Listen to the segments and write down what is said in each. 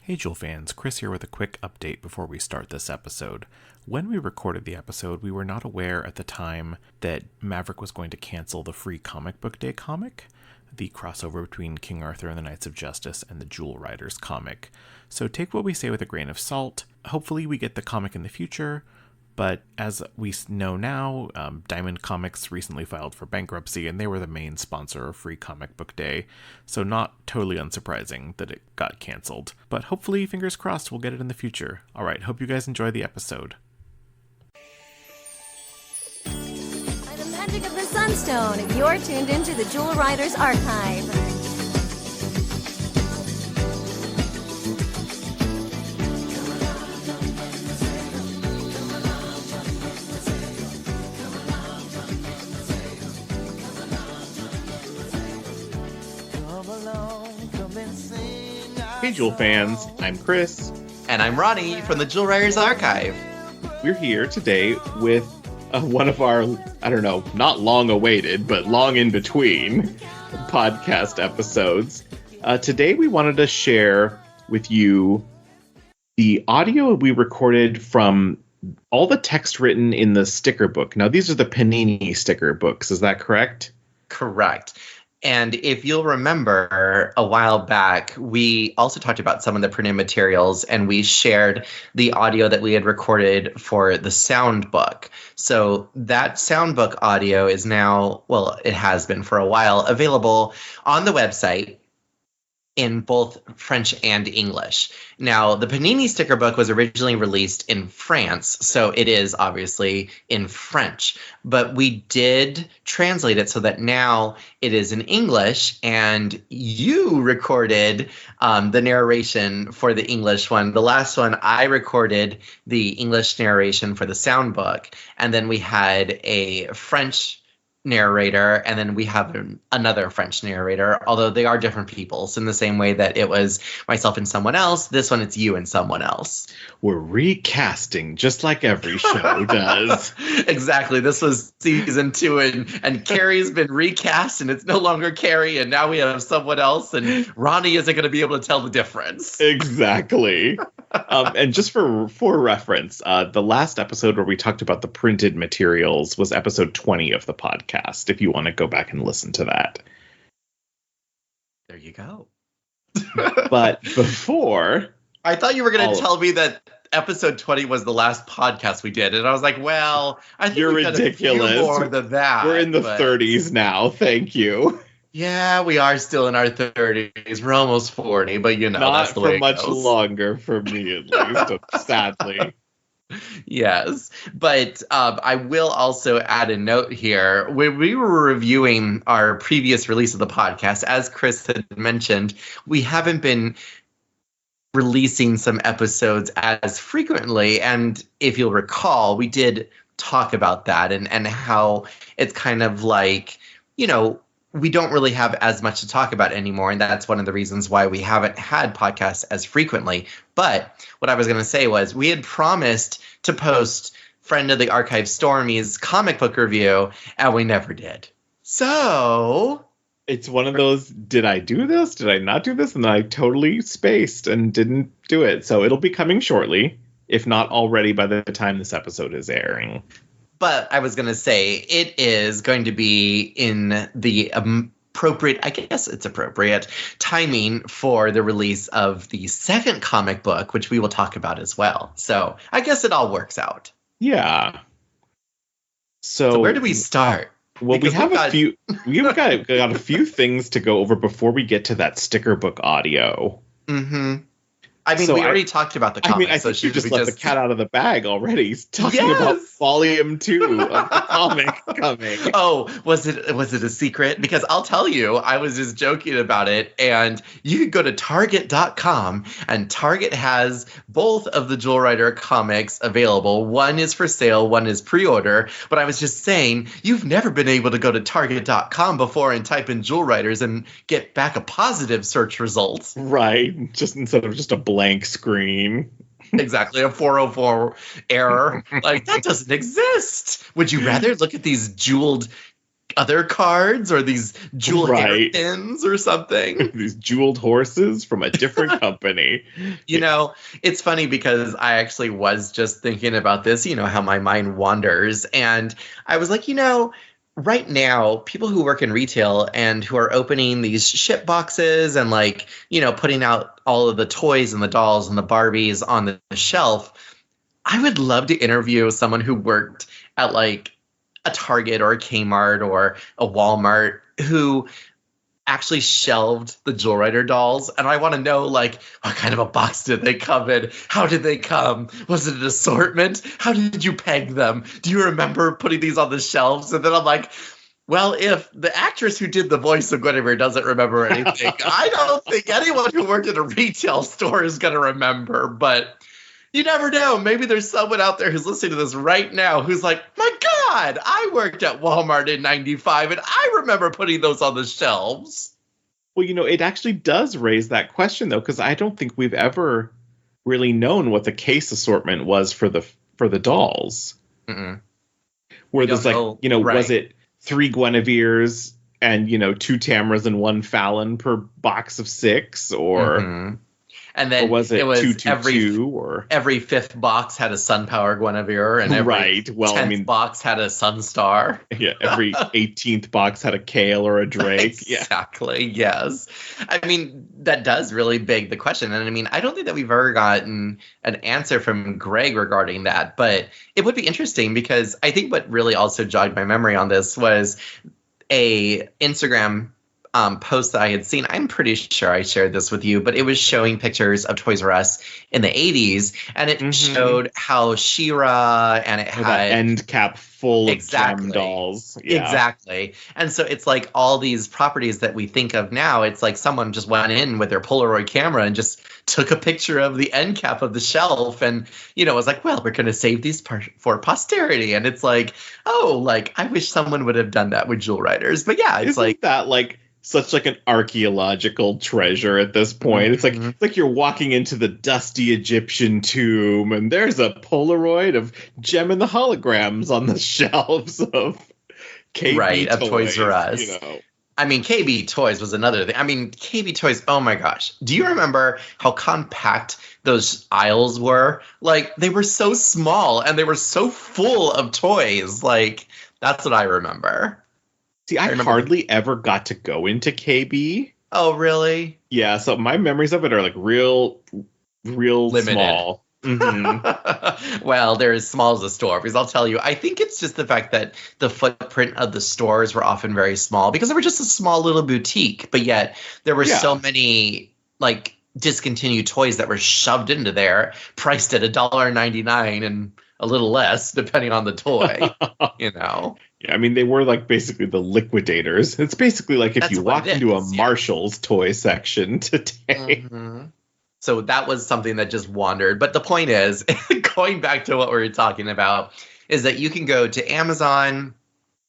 Hey Jewel fans, Chris here with a quick update before we start this episode. When we recorded the episode, we were not aware at the time that Maverick was going to cancel the free Comic Book Day comic, the crossover between King Arthur and the Knights of Justice and the Jewel Riders comic. So take what we say with a grain of salt. Hopefully we get the comic in the future, but as we know now, Diamond Comics recently filed for bankruptcy, and they were the main sponsor of Free Comic Book Day, so not totally unsurprising that it got canceled. But hopefully, fingers crossed, we'll get it in the future. Alright, hope you guys enjoy the episode. By the magic of the Sunstone, you're tuned into the Jewel Riders Archive. Hey Jewel fans, I'm Chris. And I'm Ronnie from the Jewel Riders Archive. We're here today with one of our, not long awaited, but long in between podcast episodes. Today we wanted to share with you the audio we recorded from all the text written in the sticker book. Now, these are the Panini sticker books, is that correct? Correct. And if you'll remember, a while back, we also talked about some of the printed materials, and we shared the audio that we had recorded for the sound book. So that sound book audio is now, well, it has been for a while, available on the website in both French and English. Now, the Panini sticker book was originally released in France, so it is obviously in French. But we did translate it so that now it is in English, and you recorded the narration for the English one. The last one, I recorded the English narration for the sound book, and then we had a French narrator, and then we have another French narrator, although they are different people. So in the same way that it was myself and someone else, this one it's you and someone else. We're recasting just like every show does. Exactly. This was season 2, and Carrie's been recast, and it's no longer Carrie, and now we have someone else, and Ronnie isn't going to be able to tell the difference. Exactly. And just for reference, the last episode where we talked about the printed materials was episode 20 of the podcast, if you want to go back and listen to that. There you go. But before... I thought you were going to tell me that episode 20 was the last podcast we did, and I was like, well, I think you're we've ridiculous. Done a few more than that. We're in the 30s now, thank you. Yeah, we are still in our 30s. We're almost 40, but that's the way it goes. Not for much longer for me, at least, sadly. Yes, but I will also add a note here. When we were reviewing our previous release of the podcast, as Chris had mentioned, we haven't been releasing some episodes as frequently. And if you'll recall, we did talk about that and how it's kind of like, we don't really have as much to talk about anymore, and that's one of the reasons why we haven't had podcasts as frequently. But what I was going to say was we had promised to post friend of the archive Stormy's comic book review, and we never did. So it's one of those, did I do this? Did I not do this? And then I totally spaced and didn't do it. So it'll be coming shortly, if not already by the time this episode is airing. But I was going to say, it is going to be in the appropriate, I guess it's appropriate, timing for the release of the second comic book, which we will talk about as well. So I guess it all works out. Yeah. So where do we start? Well, we've got a few things to go over before we get to that sticker book audio. Mm-hmm. I mean, we already talked about the comic. I think you just let the cat out of the bag already. He's talking about volume 2 of the comic coming. Oh, was it a secret? Because I'll tell you, I was just joking about it. And you could go to Target.com, and Target has both of the Jewel Rider comics available. One is for sale, one is pre-order. But I was just saying, you've never been able to go to Target.com before and type in Jewel Riders and get back a positive search result. Right. Just instead of just a blank screen. Exactly, a 404 error. Like, that doesn't exist. Would you rather look at these jeweled other cards or these jewel Right. hairpins or something. These jeweled horses from a different company. You know, it's funny because I actually was just thinking about this, you know, how my mind wanders. And I was like, you know, right now, people who work in retail and who are opening these ship boxes and like, you know, putting out all of the toys and the dolls and the Barbies on the shelf, I would love to interview someone who worked at like a Target or a Kmart or a Walmart who actually shelved the Jewel Rider dolls, and I want to know, like, what kind of a box did they come in? How did they come? Was it an assortment? How did you peg them? Do you remember putting these on the shelves? And then I'm like, well, if the actress who did the voice of Guinevere doesn't remember anything, I don't think anyone who worked at a retail store is going to remember, but you never know. Maybe there's someone out there who's listening to this right now who's like, my God, I worked at Walmart in 95 and I remember putting those on the shelves. Well, you know, it actually does raise that question, though, because I don't think we've ever really known what the case assortment was for the dolls. Mm-mm. Where there's like, know. you know, Right. was it 3 Guineveres and, you know, 2 Tamras and 1 Fallon per box of 6, or... Mhm. And then Or was it 2, 2, every 2, or every fifth box had a Sun Power Guinevere, and every right? Well, 10th I mean, box had a Sunstar. yeah, every 18th box had a Kale or a Drake. Yeah, Exactly. Yes. I mean, that does really beg the question, and I mean, I don't think that we've ever gotten an answer from Greg regarding that, but it would be interesting because I think what really also jogged my memory on this was a Instagram post that I had seen. I'm pretty sure I shared this with you, but it was showing pictures of Toys R Us in the 80s, and it showed how She-Ra, and it that had end cap full Exactly. of gem dolls. Yeah. Exactly. And so it's like all these properties that we think of now, it's like someone just went in with their Polaroid camera and just took a picture of the end cap of the shelf and, you know, was like, well, we're going to save these for posterity. And it's like, oh, like, I wish someone would have done that with Jewel Riders. But yeah, it's Isn't like, that like such like an archaeological treasure at this point? It's like you're walking into the dusty Egyptian tomb, and there's a Polaroid of Gem and the Holograms on the shelves of KB Right, of Toys R Us. You know. I mean, KB Toys was another thing. I mean, KB Toys, oh my gosh. Do you remember how compact those aisles were? Like, they were so small and they were so full of toys. Like, that's what I remember. See, I remember- hardly ever got to go into KB. Oh, really? Yeah, so my memories of it are like real Limited. small. Mhm. Well, they're as small as a store, because I'll tell you, I think it's just the fact that the footprint of the stores were often very small because they were just a small little boutique, but yet there were so many like discontinued toys that were shoved into there, priced at $1.99 and a little less depending on the toy, you know. Yeah, I mean, they were like basically the liquidators. It's basically like if That's you what walk it into a is, yeah. Marshall's toy section today. Mhm. So that was something that just wandered. But the point is, going back to what we were talking about, is that you can go to Amazon.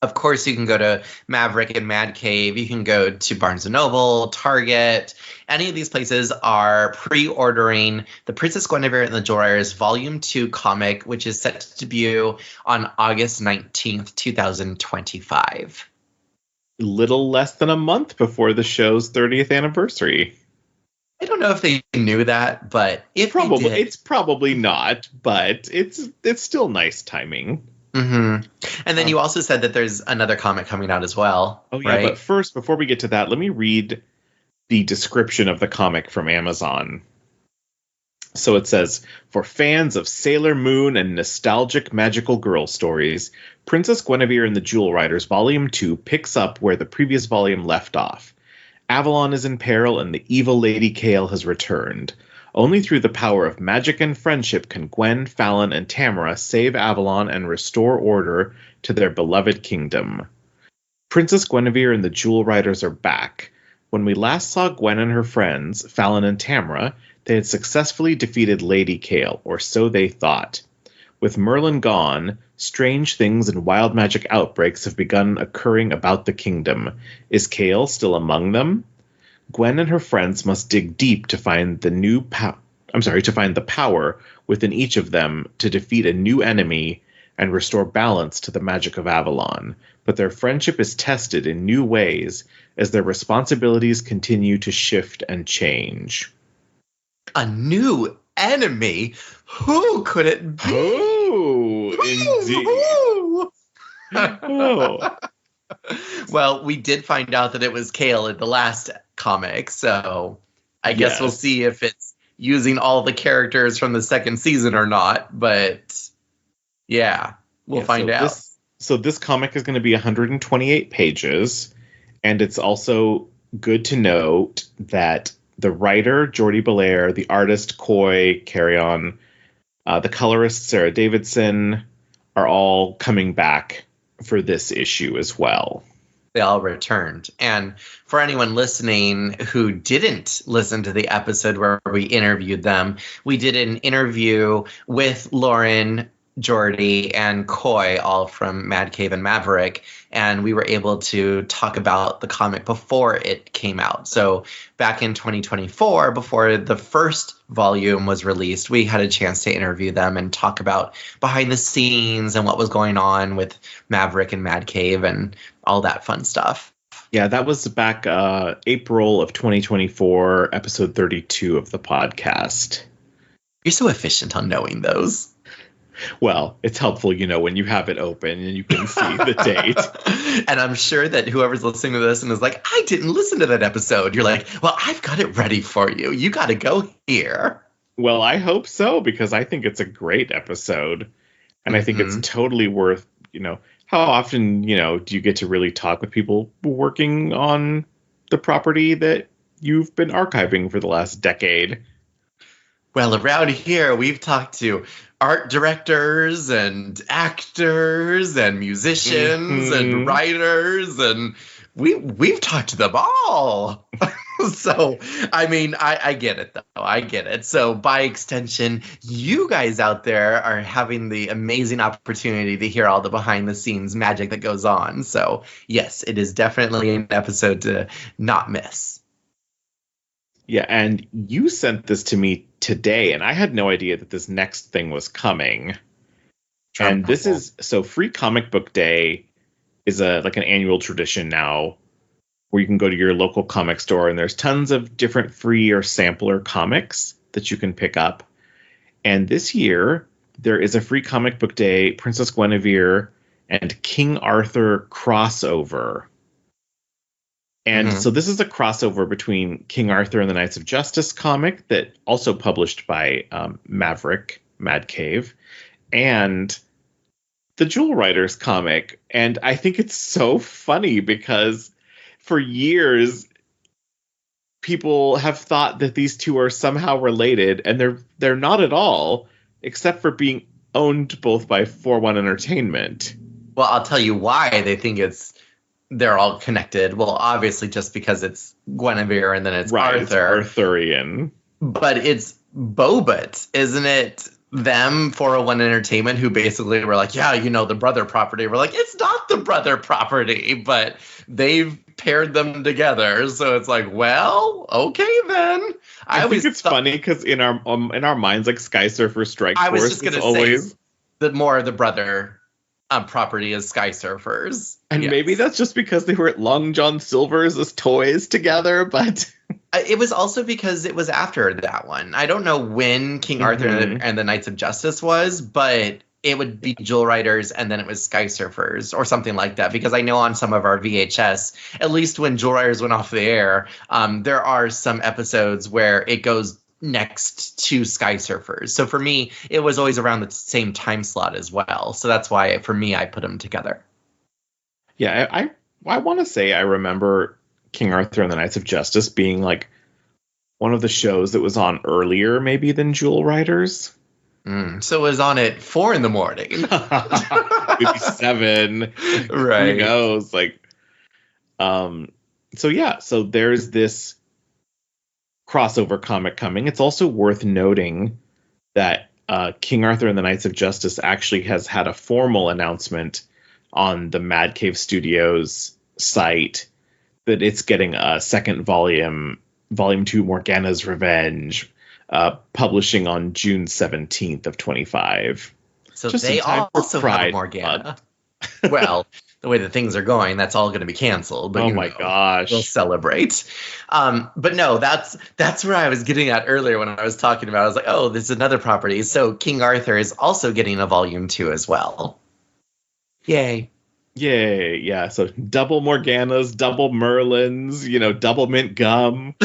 Of course, you can go to Maverick and Mad Cave. You can go to Barnes & Noble, Target. Any of these places are pre-ordering the Princess Guinevere and the Jewel Riders Volume 2 comic, which is set to debut on August 19th, 2025. Little less than a month before the show's 30th anniversary. I don't know if they knew that, but if Probably, they did, it's probably not, but it's still nice timing. Mm-hmm. And then you also said that there's another comic coming out as well. Oh yeah, right? but first, before we get to that, let me read the description of the comic from Amazon. So it says, for fans of Sailor Moon and nostalgic magical girl stories, Princess Guinevere and the Jewel Riders Volume 2 picks up where the previous volume left off. Avalon is in peril and the evil Lady Kale has returned. Only through the power of magic and friendship can Gwen, Fallon, and Tamara save Avalon and restore order to their beloved kingdom. Princess Guinevere and the Jewel Riders are back. When we last saw Gwen and her friends, Fallon and Tamara, they had successfully defeated Lady Kale, or so they thought. With Merlin gone, strange things and wild magic outbreaks have begun occurring about the kingdom. Is Kale still among them? Gwen and her friends must dig deep to find the power within each of them to defeat a new enemy and restore balance to the magic of Avalon, but their friendship is tested in new ways as their responsibilities continue to shift and change. A new enemy? Who could it be? Oh, indeed. Oh. Well, we did find out that it was Kale in the last comic, so I guess we'll see if it's using all the characters from the second season or not, but yeah, we'll find out. This comic is going to be 128 pages, and it's also good to note that the writer, Jordi Belair, the artist, Coy Carrion, the colorist, Sarah Davidson, are all coming back for this issue as well. They all returned. And for anyone listening who didn't listen to the episode where we interviewed them, we did an interview with Lauren, Jordy, and Coy, all from Mad Cave and Maverick, and we were able to talk about the comic before it came out. So back in 2024, before the first volume was released, we had a chance to interview them and talk about behind the scenes and what was going on with Maverick and Mad Cave and all that fun stuff. Yeah, that was back April of 2024, episode 32 of the podcast. You're so efficient on knowing those. Well, it's helpful, when you have it open and you can see the date. And I'm sure that whoever's listening to this and is like, I didn't listen to that episode. You're like, well, I've got it ready for you. You got to go here. Well, I hope so, because I think it's a great episode. And I think it's totally worth, how often, do you get to really talk with people working on the property that you've been archiving for the last decade? Well, around here, we've talked to art directors and actors and musicians and writers, and we've talked to them all. So, I mean, I get it, though. I get it. So, by extension, you guys out there are having the amazing opportunity to hear all the behind-the-scenes magic that goes on. So, yes, it is definitely an episode to not miss. Yeah, and you sent this to me today, and I had no idea that this next thing was coming. And this is Free Comic Book Day is like an annual tradition now, where you can go to your local comic store and there's tons of different free or sampler comics that you can pick up. And this year there is a Free Comic Book Day Princess Guinevere and King Arthur crossover. And so this is a crossover between King Arthur and the Knights of Justice comic that also published by Maverick, Mad Cave, and the Jewel Riders comic. And I think it's so funny because for years, people have thought that these two are somehow related, and they're not at all, except for being owned both by 4-1 Entertainment. Well, I'll tell you why they think they're all connected. Well, obviously just because it's Guinevere and then it's Arthur. It's Arthurian. But it's Bobit, isn't it? Them, 401 Entertainment, who basically were like, yeah, the brother property. We're like, it's not the brother property, but they've paired them together. So it's like, well, okay then. I think it's funny because in our minds, like Sky Surfer Strike Force, I was just going to always say that more of the brother property is Sky Surfers. And maybe that's just because they were at Long John Silver's as toys together, but it was also because it was after that one. I don't know when King Arthur and the Knights of Justice was, but it would be Jewel Riders and then it was Sky Surfers or something like that. Because I know on some of our VHS, at least when Jewel Riders went off the air, there are some episodes where it goes next to Sky Surfers. So for me, it was always around the same time slot as well. So that's why, for me, I put them together. Yeah, I want to say I remember King Arthur and the Knights of Justice being like one of the shows that was on earlier maybe than Jewel Riders. So it was on at 4 a.m. Maybe 7. Right. Who knows? So there's this crossover comic coming. It's also worth noting that King Arthur and the Knights of Justice actually has had a formal announcement on the Mad Cave Studios site that it's getting a second volume 2, Morgana's Revenge, publishing on June 17th of 25. So Just they in time for also have a Pride Morgana. Well, the way that things are going, that's all going to be canceled. But Oh my gosh. we'll celebrate. But no, that's where I was getting at earlier when I was talking about. I was like, oh, there's another property. So King Arthur is also getting a volume 2 as well. Yay! Yay! Yeah. So double Morganas, double Merlins, double mint gum.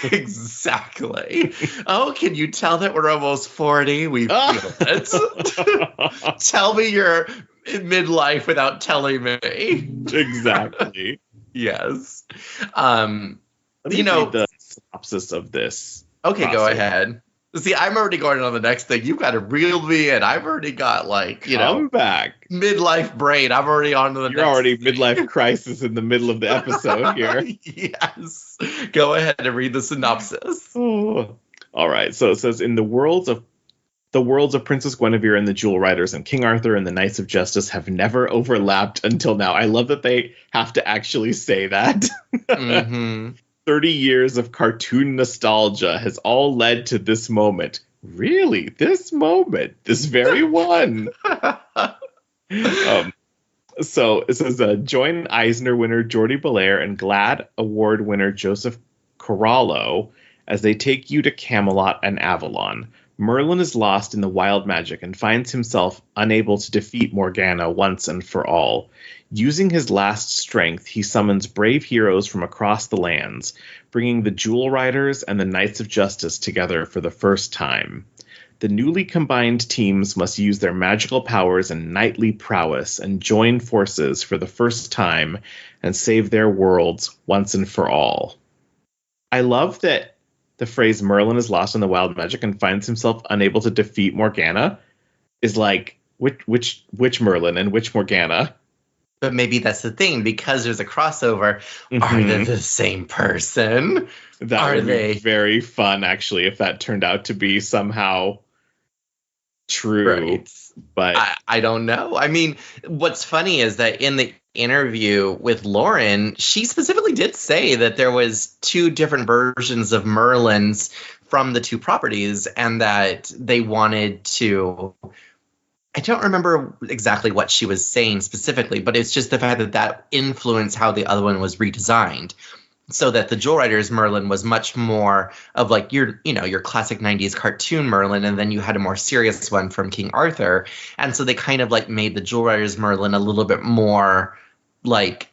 Exactly. Oh, can you tell that we're almost 40? We feel it. Tell me you're in midlife without telling me. Exactly. Yes. Let me read the synopsis of this. Okay, go crossover. ahead. See, I'm already going on the next thing. You've got to reel me in. I've already got Come back. midlife brain. I'm already on to the next You're already thing. midlife crisis in the middle of the episode here. Yes. Go ahead and read the synopsis. Oh. All right. So it says, in the worlds of Princess Guinevere and the Jewel Riders and King Arthur and the Knights of Justice have never overlapped until now. I love that they have to actually say that. Mm-hmm. 30 years of cartoon nostalgia has all led to this moment. Really? This moment? This very one? So it says, join Eisner winner Jordi Belair and GLAAD Award winner Joseph Corallo as they take you to Camelot and Avalon. Merlin is lost in the wild magic and finds himself unable to defeat Morgana once and for all. Using his last strength, he summons brave heroes from across the lands, bringing the Jewel Riders and the Knights of Justice together for the first time. The newly combined teams must use their magical powers and knightly prowess and join forces for the first time and save their worlds once and for all. I love that the phrase Merlin is lost in the wild magic and finds himself unable to defeat Morgana is like, which Merlin and which Morgana? But maybe that's the thing, because there's a crossover. Mhm. Are they the same person? That would be very fun, actually, if that turned out to be somehow true. Right. But I don't know. I mean, what's funny is that in the interview with Lauren, she specifically did say that there was 2 different versions of Merlins from the 2 properties, and that they wanted to... I don't remember exactly what she was saying specifically, but it's just the fact that influenced how the other one was redesigned. So that the Jewel Riders Merlin was much more of like your classic 90s cartoon Merlin, and then you had a more serious one from King Arthur. And so they kind of like made the Jewel Riders Merlin a little bit more like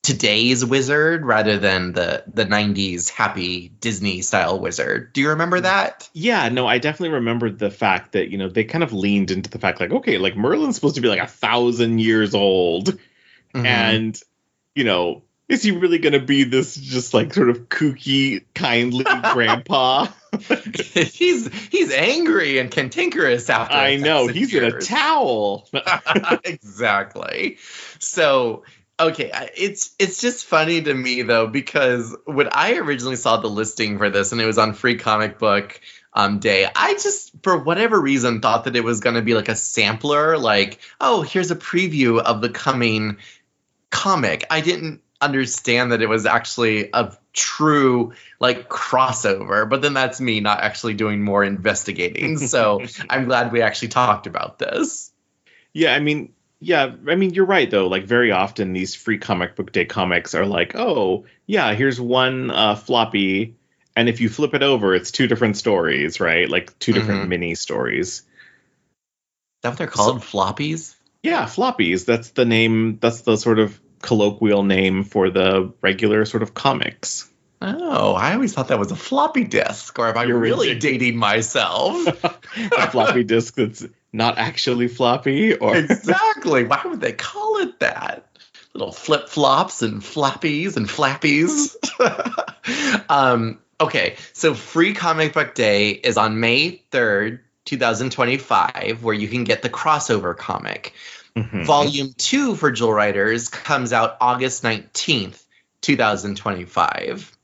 today's wizard rather than the 90s happy Disney style wizard. Do you remember that? yeah, no, I definitely remembered the fact that, they kind of leaned into the fact like, okay, like Merlin's supposed to be like 1,000 years old. Mhm. And, is he really going to be this just like sort of kooky, kindly grandpa? he's angry and cantankerous after I know, 1,000 he's in a years. towel. Exactly. So, okay, it's just funny to me though, because when I originally saw the listing for this and it was on Free Comic Book Day, I just, for whatever reason, thought that it was going to be like a sampler, like, oh, here's a preview of the coming comic. I didn't understand that it was actually a true like crossover, but then that's me not actually doing more investigating. So I'm glad we actually talked about this. Yeah, I mean, you're right, though. Like, very often these Free Comic Book Day comics are like, oh, yeah, here's one floppy, and if you flip it over, it's 2 different stories, right? Like, 2 different mini stories. Is that what they're called? Floppies? Yeah, floppies. That's the name, that's the sort of colloquial name for the regular sort of comics. Oh, I always thought that was a floppy disk, or am I You're really ridiculous. dating myself? A floppy disk that's not actually floppy, or Exactly. Why would they call it that? Little flip-flops and flappies and flappies. Okay, so Free Comic Book Day is on May 3rd, 2025, where you can get the crossover comic. Volume 2 for Jewel Riders comes out August 19th, 2025.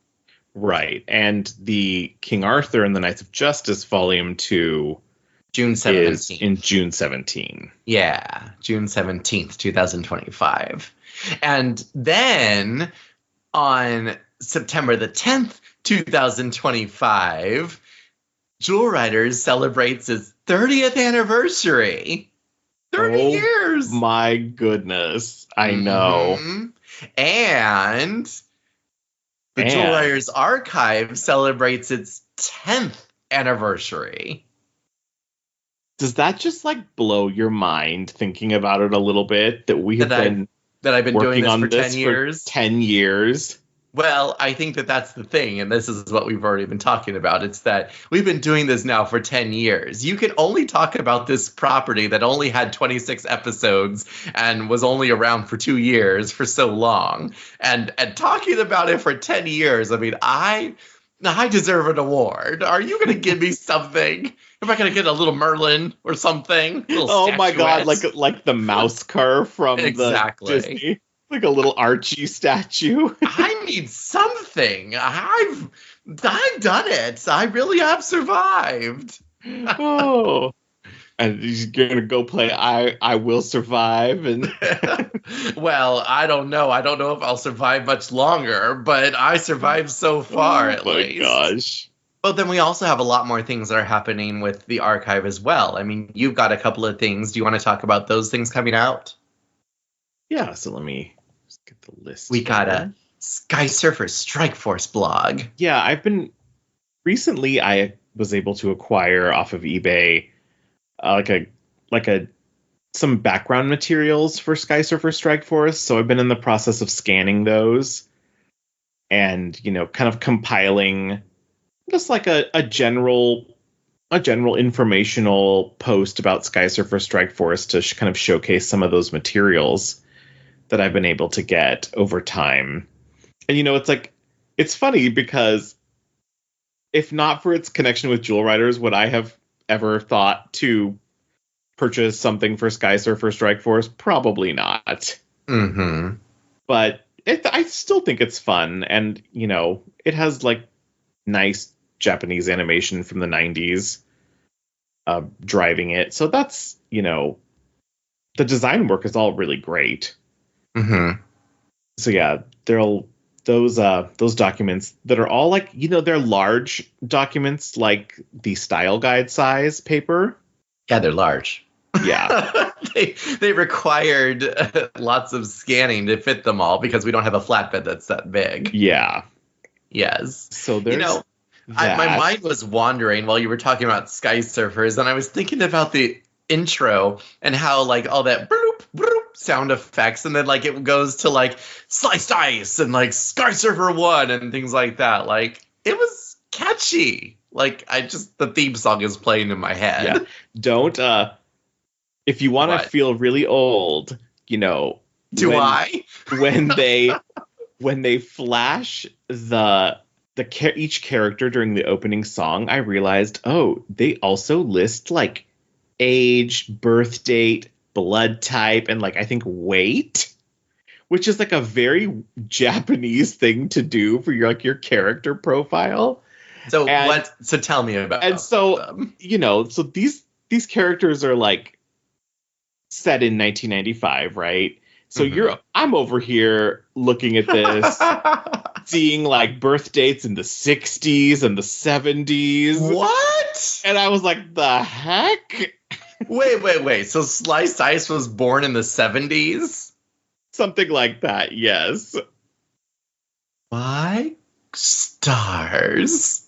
Right. And the King Arthur and the Knights of Justice Volume 2 June 17th. is in June 17. Yeah, June 17th, 2025. And then on September the 10th, 2025, Jewel Riders celebrates its 30th anniversary. 30 years! My goodness. I know. And the Jewel Riders Archive celebrates its 10th anniversary. Does that just like blow your mind thinking about it a little bit? That we have I've been working doing this on for 10 years? 10 years. Well, I think that's the thing, and this is what we've already been talking about. It's that we've been doing this now for 10 years. You can only talk about this property that only had 26 episodes and was only around for 2 years for so long. And talking about it for 10 years, I mean, I deserve an award. Are you going to give me something? Am I going to get a little Merlin or something? Oh my God, like the mouse car from the Disney. Like a little Archie statue. I need something. I've done it. I really have survived. Oh. And he's gonna go play I Will Survive and Well, I don't know. I don't know if I'll survive much longer, but I survived so far at least. Oh my gosh. But then we also have a lot more things that are happening with the archive as well. I mean, you've got a couple of things. Do you want to talk about those things coming out? Yeah, so let me just get the list. We got a Sky Surfer Strike Force blog. Yeah, recently I was able to acquire off of eBay some background materials for Sky Surfer Strike Force. So I've been in the process of scanning those and, kind of compiling just like a general informational post about Sky Surfer Strike Force to kind of showcase some of those materials that I've been able to get over time. And, it's funny because if not for its connection with Jewel Riders, would I have ever thought to purchase something for Sky Surfer Strike Force? Probably not. Mm-hmm. But I still think it's fun. And, it has like nice Japanese animation from the 90s driving it. So that's, the design work is all really great. Mm-hmm. So yeah, those documents that are all like, they're large documents like the style guide size paper. Yeah, they're large. Yeah. they required lots of scanning to fit them all because we don't have a flatbed that's that big. Yeah. Yes. So there's my mind was wandering while you were talking about Sky Surfers, and I was thinking about the intro and how like all that bloop, bloop sound effects, and then like it goes to like Sliced Ice and like Sky Surfer 1 and things like that. Like it was catchy. Like the theme song is playing in my head. Yeah. Don't if you want to feel really old, when they flash each character during the opening song, I realized, they also list like age, birth date, blood type, and like I think weight, which is like a very Japanese thing to do for your character profile. So tell me about. And so them. So these characters are like set in 1995, right? So I'm over here looking at this, seeing like birth dates in the 60s and the 70s. What? And I was like, the heck? Wait. So Sliced Ice was born in the 70s? Something like that, yes. My stars.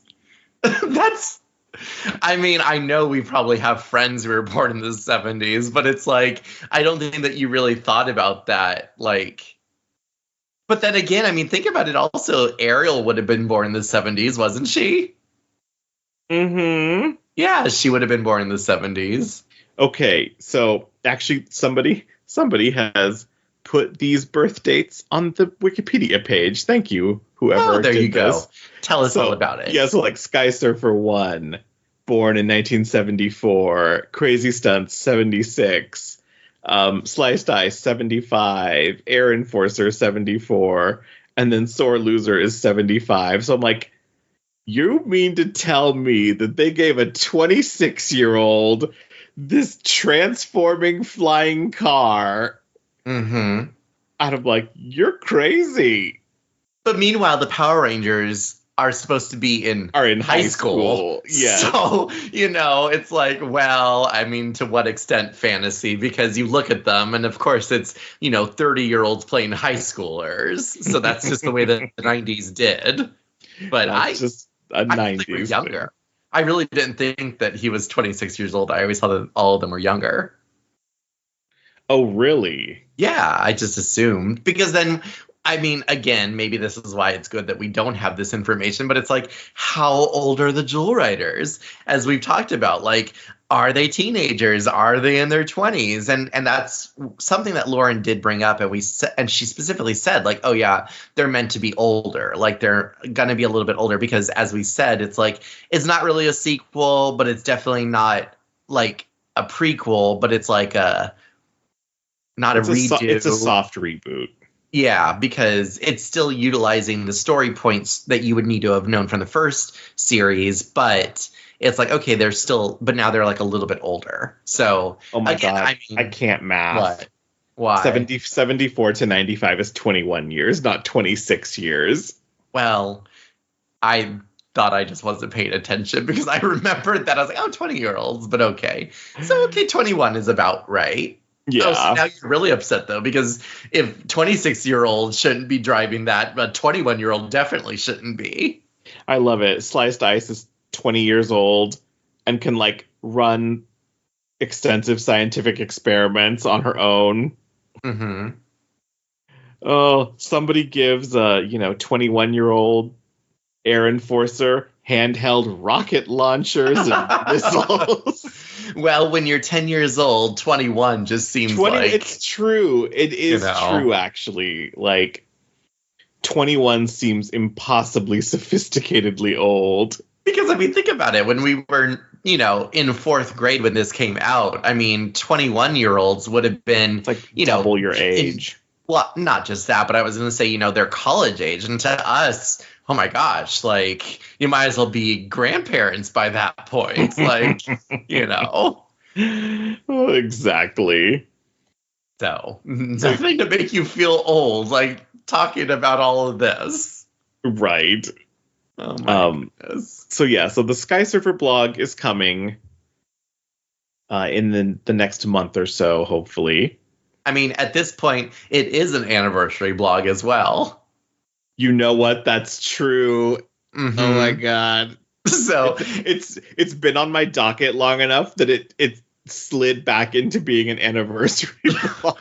I know we probably have friends who were born in the 70s, but it's like, I don't think that you really thought about that. Like, but then again, think about it also. Ariel would have been born in the 70s, wasn't she? Mm-hmm. Yeah, she would have been born in the 70s. Okay, so actually somebody has put these birth dates on the Wikipedia page. Thank you, whoever there did you go. this. Tell us all about it. Yeah, so like Sky Surfer 1, born in 1974, Crazy Stunts 76, Sliced Ice 75, Air Enforcer 74, and then Sore Loser is 75. So I'm like, you mean to tell me that they gave a 26-year-old this transforming flying car? Mm-hmm. And I'm like, you're crazy. But meanwhile, the Power Rangers are supposed to be in high school. Yeah. So, it's like, well, I mean, to what extent fantasy? Because you look at them and of course it's, 30-year-olds playing high schoolers. So that's just the way that the 90s did. But That's just a 90s were younger. I really didn't think that he was 26 years old. I always thought that all of them were younger. Oh, really? Yeah, I just assumed. Because then, I mean, again, maybe this is why it's good that we don't have this information, but it's like, how old are the Jewel Riders? As we've talked about, like, are they teenagers? Are they in their 20s? And that's something that Lauren did bring up, and she specifically said, like, oh yeah, they're meant to be older. Like, they're gonna be a little bit older because, as we said, it's like, it's not really a sequel, but it's definitely not like a prequel, but it's like not a redo. It's a soft reboot. Yeah, because it's still utilizing the story points that you would need to have known from the first series, but it's like, okay, but now they're like a little bit older. So, oh my God, I mean, I can't math. What? Why? 74 to 95 is 21 years, not 26 years. Well, I thought I just wasn't paying attention because I remembered that I was like, 20-year-olds, but okay. So, okay, 21 is about right. Yeah. Oh, so now you're really upset, though, because if 26-year-olds shouldn't be driving that, but 21-year-old definitely shouldn't be. I love it. Sliced Ice is 20 years old and can, like, run extensive scientific experiments on her own. Mm-hmm. Oh, somebody gives a, 21-year-old Air Enforcer handheld rocket launchers and missiles. Well, when you're 10 years old, 21 just seems like... It's true. It is true, actually. Like, 21 seems impossibly sophisticatedly old. Because, I mean, think about it. When we were, in fourth grade when this came out, I mean, 21-year-olds would have been... It's like double your age. Well, not just that, but I was going to say, they're college age. And to us... Oh my gosh, like, you might as well be grandparents by that point. Like, Oh, exactly. So, nothing to make you feel old, like, talking about all of this. Right. Oh my goodness. So, yeah, so the Sky Surfer blog is coming in the next month or so, hopefully. I mean, at this point, it is an anniversary blog as well. You know what? That's true. Mm-hmm. Oh my God. So it's been on my docket long enough that it slid back into being an anniversary blog.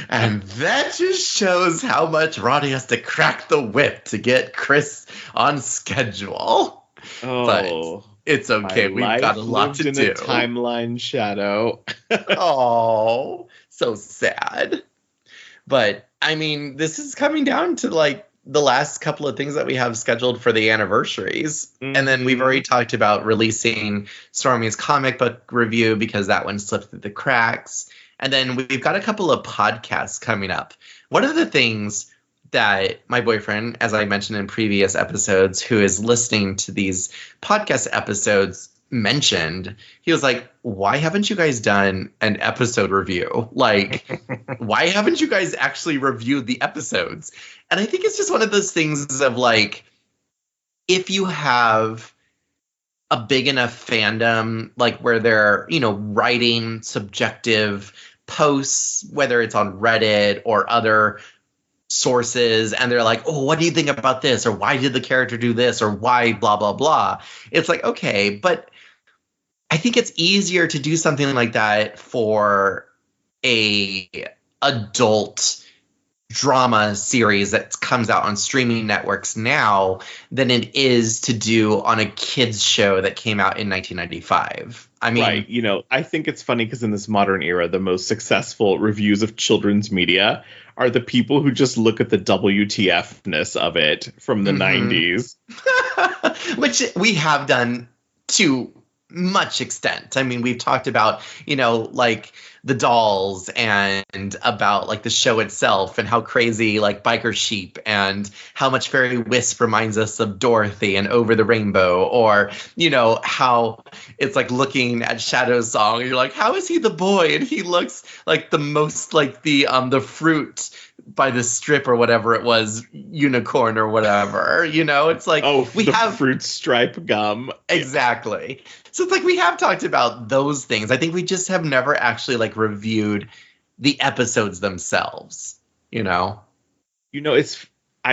And that just shows how much Ronnie has to crack the whip to get Chris on schedule. Oh, but it's okay. We've got a lot to do. In a timeline shadow. Oh, so sad. But I mean, this is coming down to like the last couple of things that we have scheduled for the anniversaries. Mm-hmm. And then we've already talked about releasing Stormy's comic book review because that one slipped through the cracks. And then we've got a couple of podcasts coming up. One of the things that my boyfriend, as I mentioned in previous episodes, who is listening to these podcast episodes, mentioned, he was like, why haven't you guys done an episode review? Like, why haven't you guys actually reviewed the episodes? And I think it's just one of those things of like, if you have a big enough fandom, like where they're, writing subjective posts, whether it's on Reddit or other sources, and they're like, oh, what do you think about this? Or why did the character do this? Or why blah, blah, blah. It's like, okay, but I think it's easier to do something like that for a adult drama series that comes out on streaming networks now than it is to do on a kids show that came out in 1995. I mean, right. I think it's funny because in this modern era, the most successful reviews of children's media are the people who just look at the WTF-ness of it from the 90s. Which we have done to much extent. I mean, we've talked about, like the dolls and about like the show itself and how crazy like Biker Sheep and how much Fairy Wisp reminds us of Dorothy and Over the Rainbow, or how it's like looking at Shadow's song and you're like, how is he the boy and he looks like the most like the fruit by the strip or whatever it was, unicorn or whatever, it's like, we have fruit stripe gum. Exactly. So it's like we have talked about those things. I think we just have never actually like reviewed the episodes themselves, I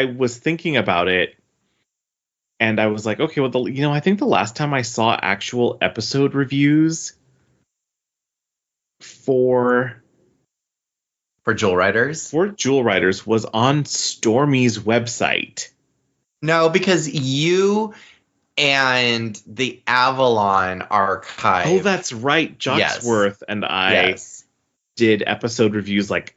was thinking about it and I was like, okay, well, I think the last time I saw actual episode reviews for Jewel Riders was on Stormy's website. No, because you and the Avalon archive. Oh, that's right. Jocksworth and I did episode reviews, like,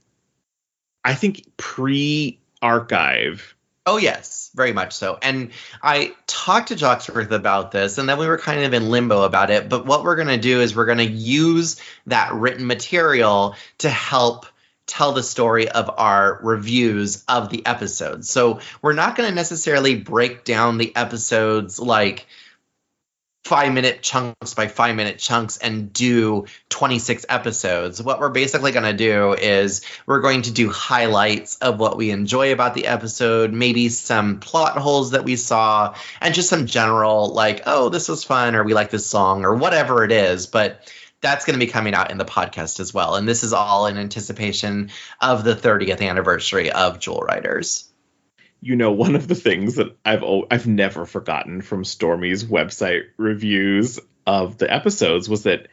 I think pre-archive. Oh, yes, very much so. And I talked to Jocksworth about this, and then we were kind of in limbo about it. But what we're going to do is we're going to use that written material to help tell the story of our reviews of the episodes. So we're not going to necessarily break down the episodes like 5-minute chunks by 5-minute chunks and do 26 episodes. What we're basically going to do is we're going to do highlights of what we enjoy about the episode, maybe some plot holes that we saw, and just some general like, oh, this was fun, or we like this song, or whatever it is. But that's going to be coming out in the podcast as well. And this is all in anticipation of the 30th anniversary of Jewel Riders. One of the things that I've never forgotten from Stormy's website reviews of the episodes was that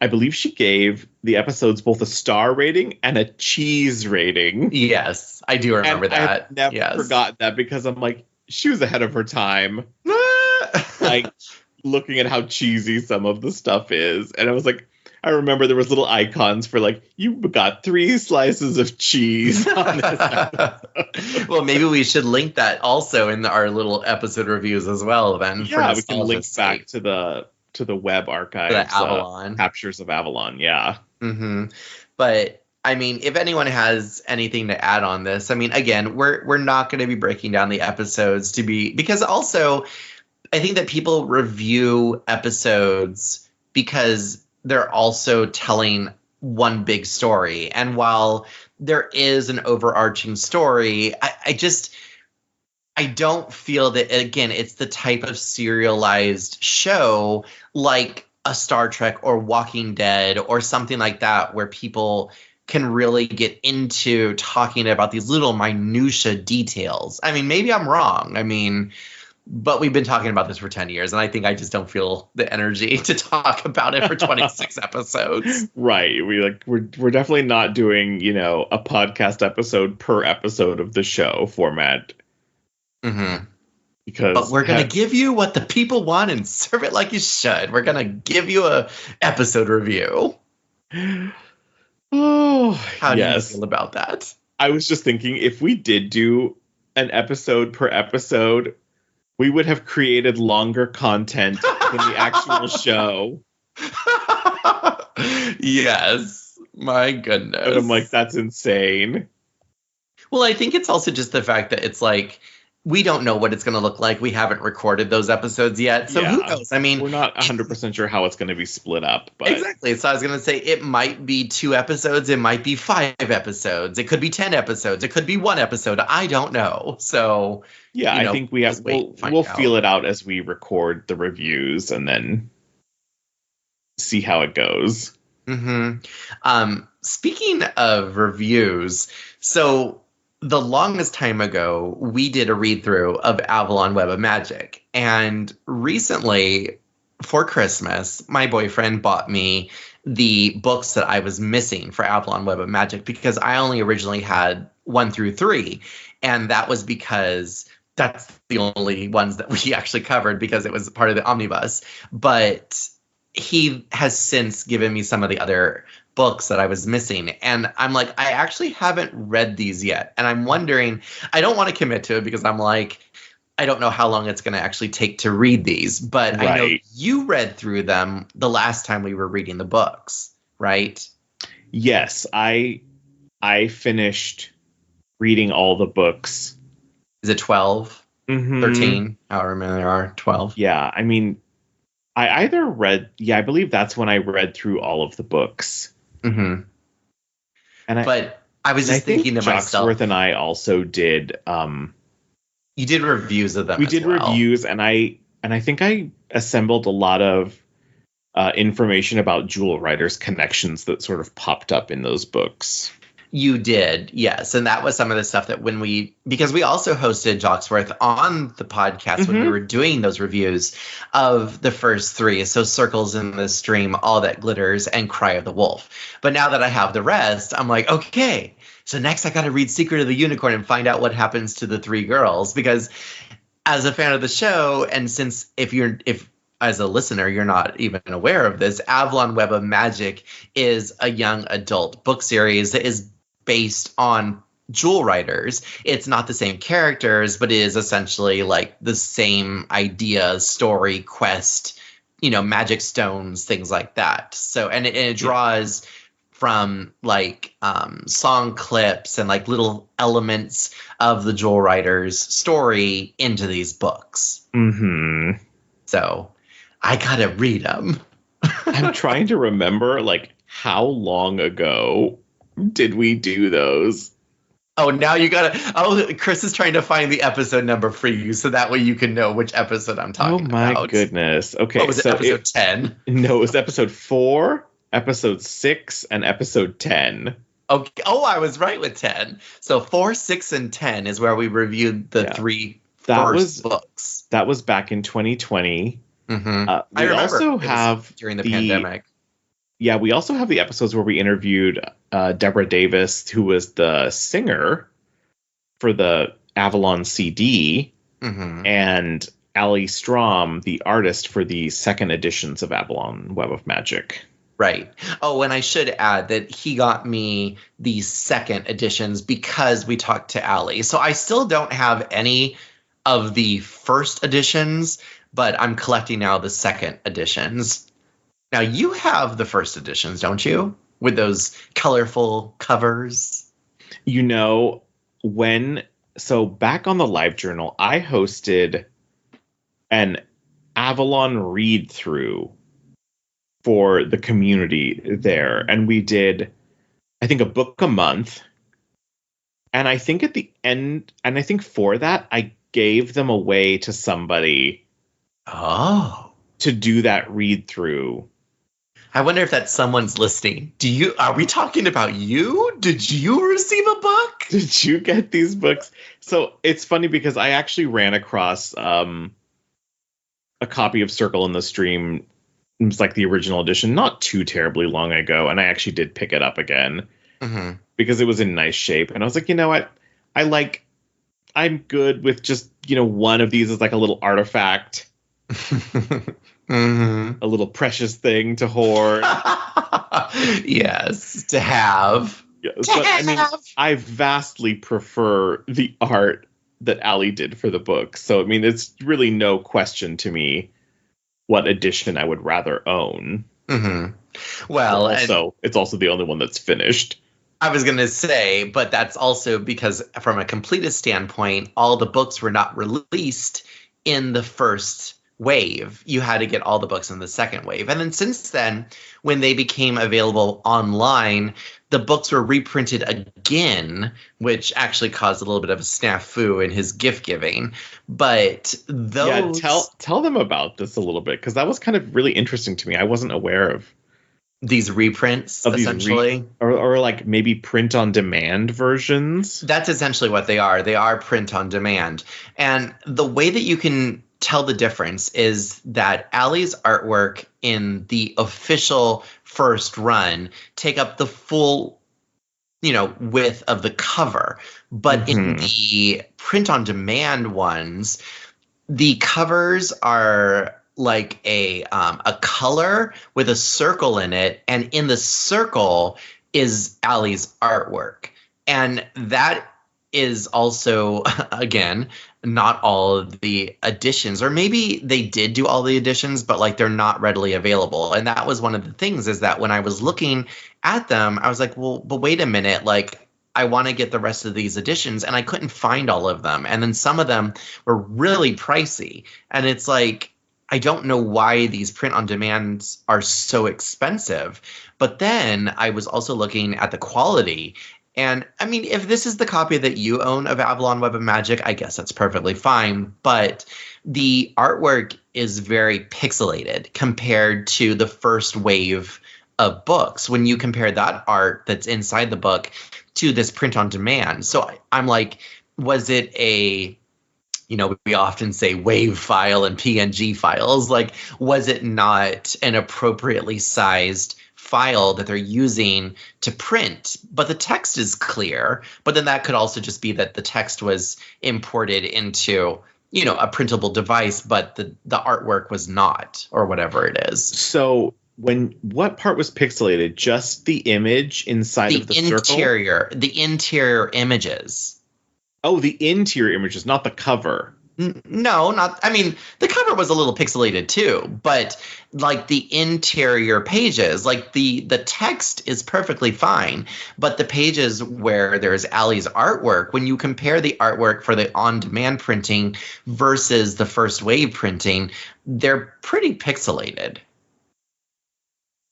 I believe she gave the episodes both a star rating and a cheese rating. Yes, I do remember that. I've never forgotten that, because I'm like, she was ahead of her time. Like, looking at how cheesy some of the stuff is. And I was like, I remember there was little icons for like, you got 3 slices of cheese on this episode. Well, maybe we should link that also in our little episode reviews as well then. Yeah, we can link back to the web archives. The Avalon. Captures of Avalon, yeah. Mm-hmm. But I mean, if anyone has anything to add on this, I mean, again, we're not going to be breaking down the episodes because also I think that people review episodes because they're also telling one big story. And while there is an overarching story, I don't feel that, again, it's the type of serialized show like a Star Trek or Walking Dead or something like that, where people can really get into talking about these little minutia details. I mean, maybe I'm wrong. But we've been talking about this for 10 years, and I think I just don't feel the energy to talk about it for 26 episodes. Right. We're definitely not doing, a podcast episode per episode of the show format. Mm-hmm. But we're going to give you what the people want and serve it like you should. We're going to give you a episode review. Oh, how do you feel about that? I was just thinking, if we did do an episode per episode, we would have created longer content than the actual show. Yes. My goodness. And I'm like, that's insane. Well, I think it's also just the fact that it's like, we don't know what it's going to look like. We haven't recorded those episodes yet. So who knows? We're not 100% sure how it's going to be split up. But exactly. So I was going to say it might be 2 episodes. It might be 5 episodes. It could be 10 episodes. It could be 1 episode. I don't know. So yeah, I think we'll feel it out as we record the reviews and then see how it goes. Mm-hmm. Speaking of reviews, so the longest time ago, we did a read-through of Avalon Web of Magic. And recently, for Christmas, my boyfriend bought me the books that I was missing for Avalon Web of Magic, because I only originally had 1 through 3. And that was because that's the only ones that we actually covered, because it was part of the omnibus. But he has since given me some of the other books that I was missing. And I'm like, I actually haven't read these yet. And I'm wondering, I don't want to commit to it because I'm like, I don't know how long it's going to actually take to read these. But I know you read through them the last time we were reading the books, right? Yes, I finished reading all the books. Is it 12? Mm-hmm. 13? However many there are. 12? Yeah, I mean, I either read... Yeah, I believe that's when I read through all of the books. Mm-hmm. And But I was just thinking to myself... Jocksworth and I also did... you did reviews of them we as did well. reviews, and I think I assembled a lot of information about Jewel Riders connections that sort of popped up in those books. You did, yes. And that was some of the stuff that because we also hosted Jocksworth on the podcast when we were doing those reviews of the first three. So Circles in the Stream, All That Glitters, and Cry of the Wolf. But now that I have the rest, I'm like, okay, so next I got to read Secret of the Unicorn and find out what happens to the three girls. Because as a fan of the show, and since if as a listener, you're not even aware of this, Avalon Web of Magic is a young adult book series that is based on Jewel Riders. It's not the same characters, but it is essentially like the same idea, story, quest, magic stones, things like that. So, and it draws from like song clips and like little elements of the Jewel Riders story into these books. Mm-hmm. So I gotta read them. I'm trying to remember, like, how long ago did we do those? Oh, now you gotta... Oh, Chris is trying to find the episode number for you, so that way you can know which episode I'm talking about. Oh, my goodness. Okay, what was it, episode 10? No, it was episode 4, episode 6, and episode 10. Okay. Oh, I was right with 10. So 4, 6, and 10 is where we reviewed the three first books. That was back in 2020. Mm-hmm. I also have... during the pandemic. Yeah, we also have the episodes where we interviewed Deborah Davis, who was the singer for the Avalon CD, and Ali Strom, the artist for the second editions of Avalon Web of Magic. Right. Oh, and I should add that he got me the second editions because we talked to Ali. So I still don't have any of the first editions, but I'm collecting now the second editions. Now, you have the first editions, don't you? With those colorful covers. So back on the Live Journal, I hosted an Avalon read-through for the community there. And we did, I think, a book a month. And I think at the end, and I think for that, I gave them away to somebody. Oh. To do that read-through. I wonder if that someone's listening. Are we talking about you? Did you receive a book? Did you get these books? So it's funny because I actually ran across a copy of Circle in the Stream. It was like the original edition, not too terribly long ago. And I actually did pick it up again because it was in nice shape. And I was like, you know what? I'm good with just, one of these as like a little artifact. A little precious thing to hoard. Yes, to have. Yes, but I mean, I vastly prefer the art that Ali did for the book. So, I mean, it's really no question to me what edition I would rather own. Well, it's also the only one that's finished. I was going to say, but that's also because from a completist standpoint, all the books were not released in the first wave. You had to get all the books in the second wave. And then since then, when they became available online, the books were reprinted again, which actually caused a little bit of a snafu in his gift giving. But those... Yeah, tell them about this a little bit, because that was kind of really interesting to me. I wasn't aware of these reprints, essentially. Or like maybe print on demand versions. That's essentially what they are. They are print on demand. And the way that you can tell the difference is that Ali's artwork in the official first run take up the full, width of the cover. But in the print on demand ones, the covers are like a color with a circle in it, and in the circle is Ali's artwork. And that is also, again, not all of the editions, or maybe they did do all the editions, but like they're not readily available. And that was one of the things, is that when I was looking at them, I was like, well, but wait a minute, like I want to get the rest of these editions, and I couldn't find all of them. And then some of them were really pricey. And it's like, I don't know why these print on demands are so expensive. But then I was also looking at the quality. And I mean, if this is the copy that you own of Avalon Web of Magic, I guess that's perfectly fine. But the artwork is very pixelated compared to the first wave of books. When you compare that art that's inside the book to this print on demand. So I'm like, was it a, we often say WAV file and PNG files. Like, was it not an appropriately sized file that they're using to print? But the text is clear. But then that could also just be that the text was imported into, a printable device, but the artwork was not, or whatever it is. So what part was pixelated? Just the image inside of the interior, circle? The interior images. Oh, the interior images, not the cover. No, not. I mean, the cover was a little pixelated too, but like the interior pages, like the text is perfectly fine, but the pages where there's Allie's artwork, when you compare the artwork for the on-demand printing versus the first wave printing, they're pretty pixelated.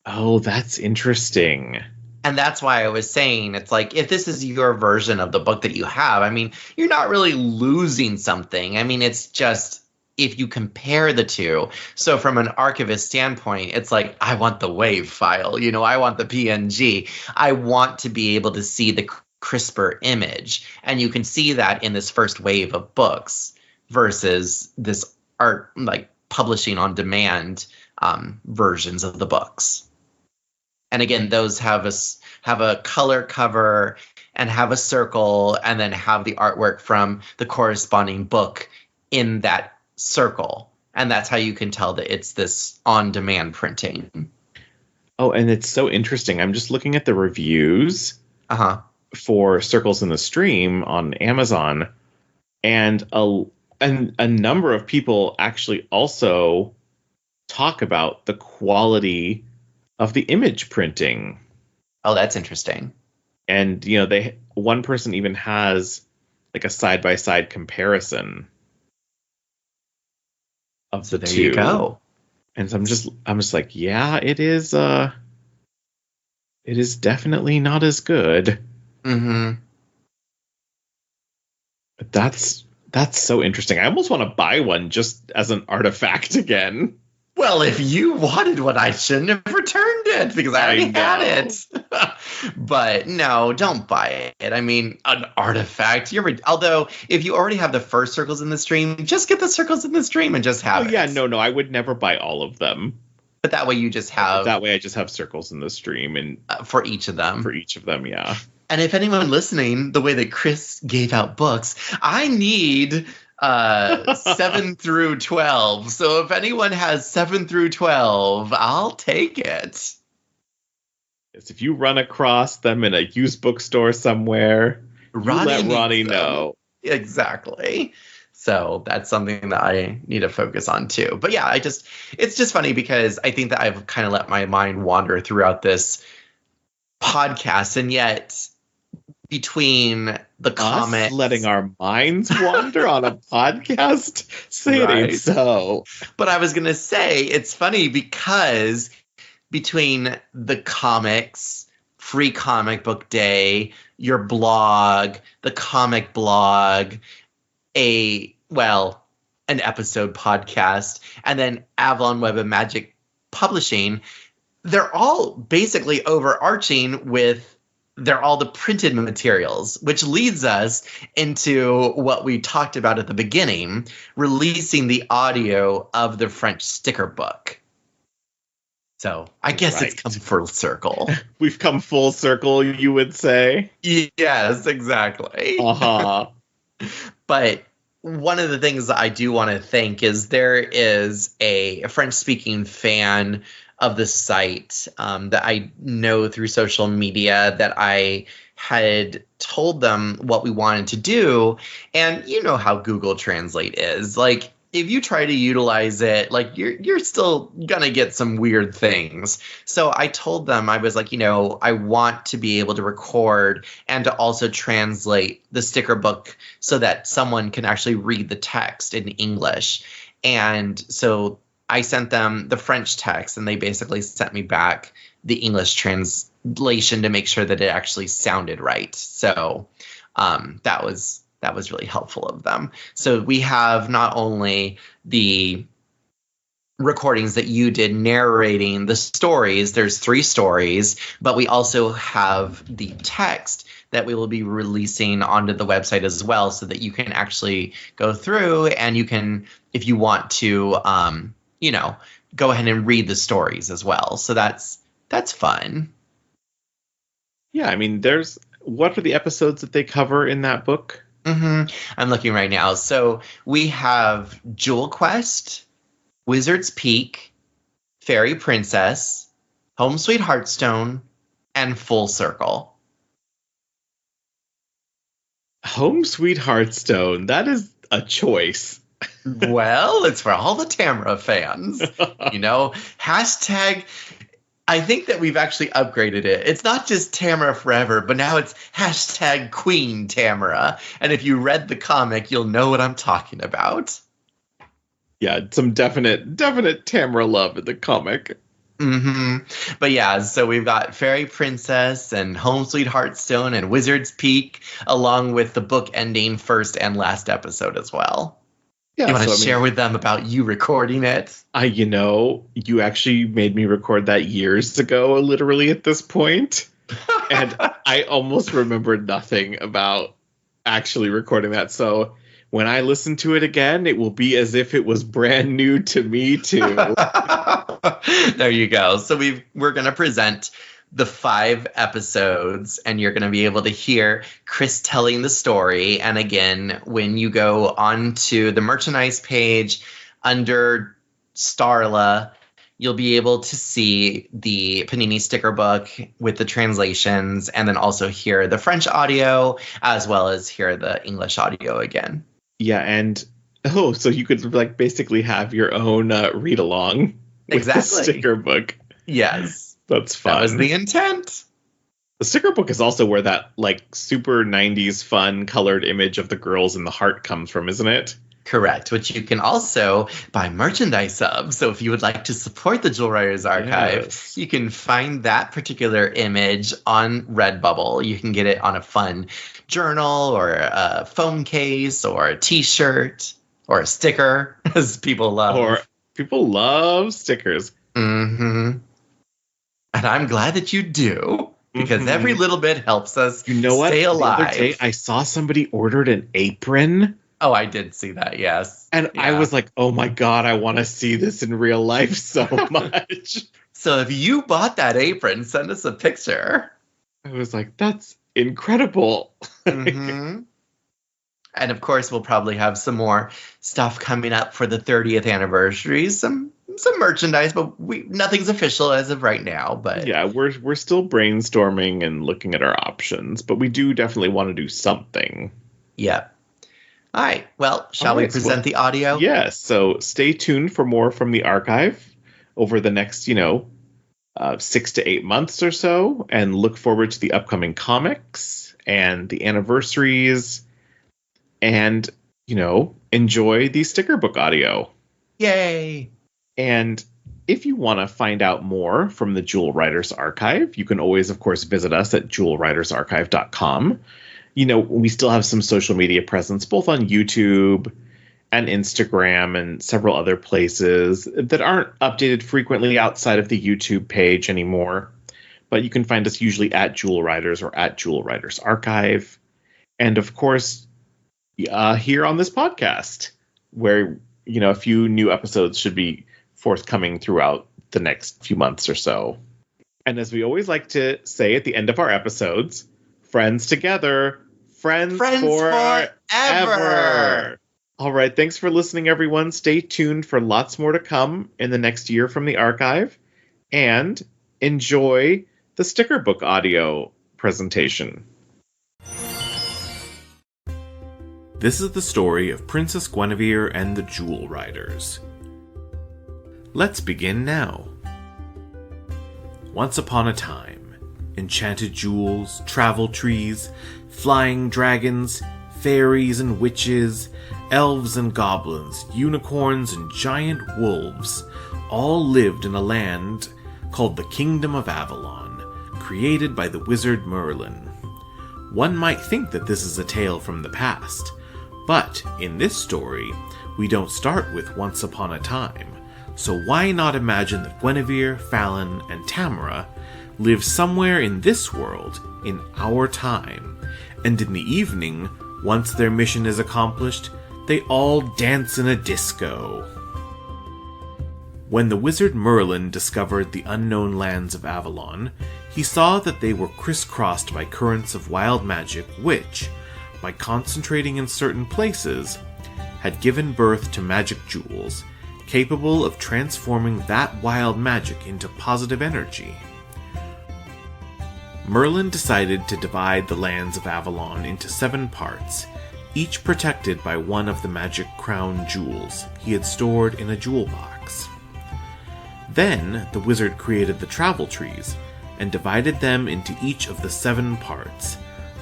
Oh, that's interesting. And that's why I was saying, it's like, if this is your version of the book that you have, I mean, you're not really losing something. I mean, it's just, if you compare the two. So from an archivist standpoint, it's like, I want the WAV file, I want the PNG. I want to be able to see the crisper image. And you can see that in this first wave of books versus this art, like publishing on demand versions of the books. And again, those have a color cover and have a circle, and then have the artwork from the corresponding book in that circle. And that's how you can tell that it's this on-demand printing. Oh, and it's so interesting. I'm just looking at the reviews for Circles in the Stream on Amazon, and a number of people actually also talk about the quality of the image printing. Oh, that's interesting. And one person even has like a side-by-side comparison of the two. There you go. And so I'm just like, yeah, it is definitely not as good. Mm-hmm. But that's so interesting. I almost want to buy one just as an artifact again. Well, if you wanted one, I shouldn't have returned it, because I already had it. But no, don't buy it. I mean, an artifact. Although, if you already have the first Circles in the Stream, just get the Circles in the Stream and just have it. Yeah, no, I would never buy all of them. But that way you just have... That way I just have Circles in the Stream. And for each of them. For each of them, yeah. And if anyone listening, the way that Chris gave out books, I need... 7 through 12. So if anyone has 7 through 12, I'll take it. Yes, if you run across them in a used bookstore somewhere, let Ronnie know. Exactly. So that's something that I need to focus on too. But yeah, it's just funny, because I think that I've kind of let my mind wander throughout this podcast, and yet between the comics, letting our minds wander on a podcast, say it ain't so. But I was gonna say, it's funny because between the comics, Free Comic Book Day, your blog, the comic blog, an episode podcast, and then Avalon Web of Magic Publishing, they're all basically overarching with, they're all the printed materials, which leads us into what we talked about at the beginning, releasing the audio of the French sticker book. So I guess It's come full circle. We've come full circle, you would say? Yes, exactly. Uh-huh. But one of the things that I do want to thank is there is a French-speaking fan of the site that I know through social media that I had told them what we wanted to do. And you know how Google Translate is. Like, if you try to utilize it, like you're still gonna get some weird things. So I told them, I was like, I want to be able to record and to also translate the sticker book so that someone can actually read the text in English. And so I sent them the French text, and they basically sent me back the English translation to make sure that it actually sounded right. So that was really helpful of them. So we have not only the recordings that you did narrating the stories, there's 3 stories, but we also have the text that we will be releasing onto the website as well, so that you can actually go through and you can, if you want to, go ahead and read the stories as well. So that's fun. Yeah, I mean, what are the episodes that they cover in that book? I'm looking right now. So we have Jewel Quest, Wizard's Peak, Fairy Princess, Home Sweet Heartstone, and Full Circle. Home Sweet Heartstone. That is a choice. Well, it's for all the Tamara fans. Hashtag... I think that we've actually upgraded it. It's not just Tamara Forever, but now it's hashtag Queen Tamara. And if you read the comic, you'll know what I'm talking about. Yeah, some definite Tamara love in the comic. But yeah, so we've got Fairy Princess and Home Sweet Heartstone and Wizard's Peak, along with the book ending first and last episode as well. Yeah, you want to share with them about you recording it? You actually made me record that years ago, literally at this point. And I almost remembered nothing about actually recording that. So when I listen to it again, it will be as if it was brand new to me too. There you go. So we're going to present the 5 episodes, and you're going to be able to hear Chris telling the story. And again, when you go onto the merchandise page under Starla, you'll be able to see the Panini sticker book with the translations, and then also hear the French audio as well as hear the English audio again. Yeah, and so you could basically have your own read along with the sticker book. Yes. That's fun. That was the intent. The sticker book is also where that super 90s fun colored image of the girls in the heart comes from, isn't it? Correct, which you can also buy merchandise of. So if you would like to support the Jewel Writers Archive, you can find that particular image on Redbubble. You can get it on a fun journal or a phone case or a t-shirt or a sticker, as people love. Or people love stickers. And I'm glad that you do, because every little bit helps us stay alive. The other day, I saw somebody ordered an apron. Oh, I did see that, yes. And I was like, oh my God, I want to see this in real life so much. So if you bought that apron, send us a picture. I was like, that's incredible. And of course, we'll probably have some more stuff coming up for the 30th anniversary. Some merchandise, but nothing's official as of right now. But yeah, we're still brainstorming and looking at our options, but we do definitely want to do something. Yeah. All right. Well, shall we present the audio? Yes. So stay tuned for more from the archive over the next, 6 to 8 months or so, and look forward to the upcoming comics and the anniversaries, and enjoy the sticker book audio. Yay! And if you want to find out more from the Jewel Writers Archive, you can always, of course, visit us at jewelwritersarchive.com. We still have some social media presence, both on YouTube and Instagram and several other places that aren't updated frequently outside of the YouTube page anymore. But you can find us usually at Jewel Writers or at Jewel Writers Archive. And, of course, here on this podcast, where, a few new episodes should be forthcoming throughout the next few months or so. And as we always like to say at the end of our episodes, friends together, friends forever. All right, thanks for listening, everyone. Stay tuned for lots more to come in the next year from the archive, and enjoy the sticker book audio presentation. This is the story of Princess Guinevere and the Jewel Riders. Let's begin now. Once upon a time, enchanted jewels, travel trees, flying dragons, fairies and witches, elves and goblins, unicorns and giant wolves all lived in a land called the Kingdom of Avalon, created by the wizard Merlin. One might think that this is a tale from the past, but in this story, we don't start with once upon a time, so why not imagine that Guinevere, Fallon, and Tamara live somewhere in this world in our time, and in the evening, once their mission is accomplished, they all dance in a disco. When the wizard Merlin discovered the unknown lands of Avalon, he saw that they were crisscrossed by currents of wild magic which, by concentrating in certain places, had given birth to magic jewels, capable of transforming that wild magic into positive energy. Merlin decided to divide the lands of Avalon into 7 parts, each protected by one of the magic crown jewels he had stored in a jewel box. Then the wizard created the travel trees and divided them into each of the 7 parts.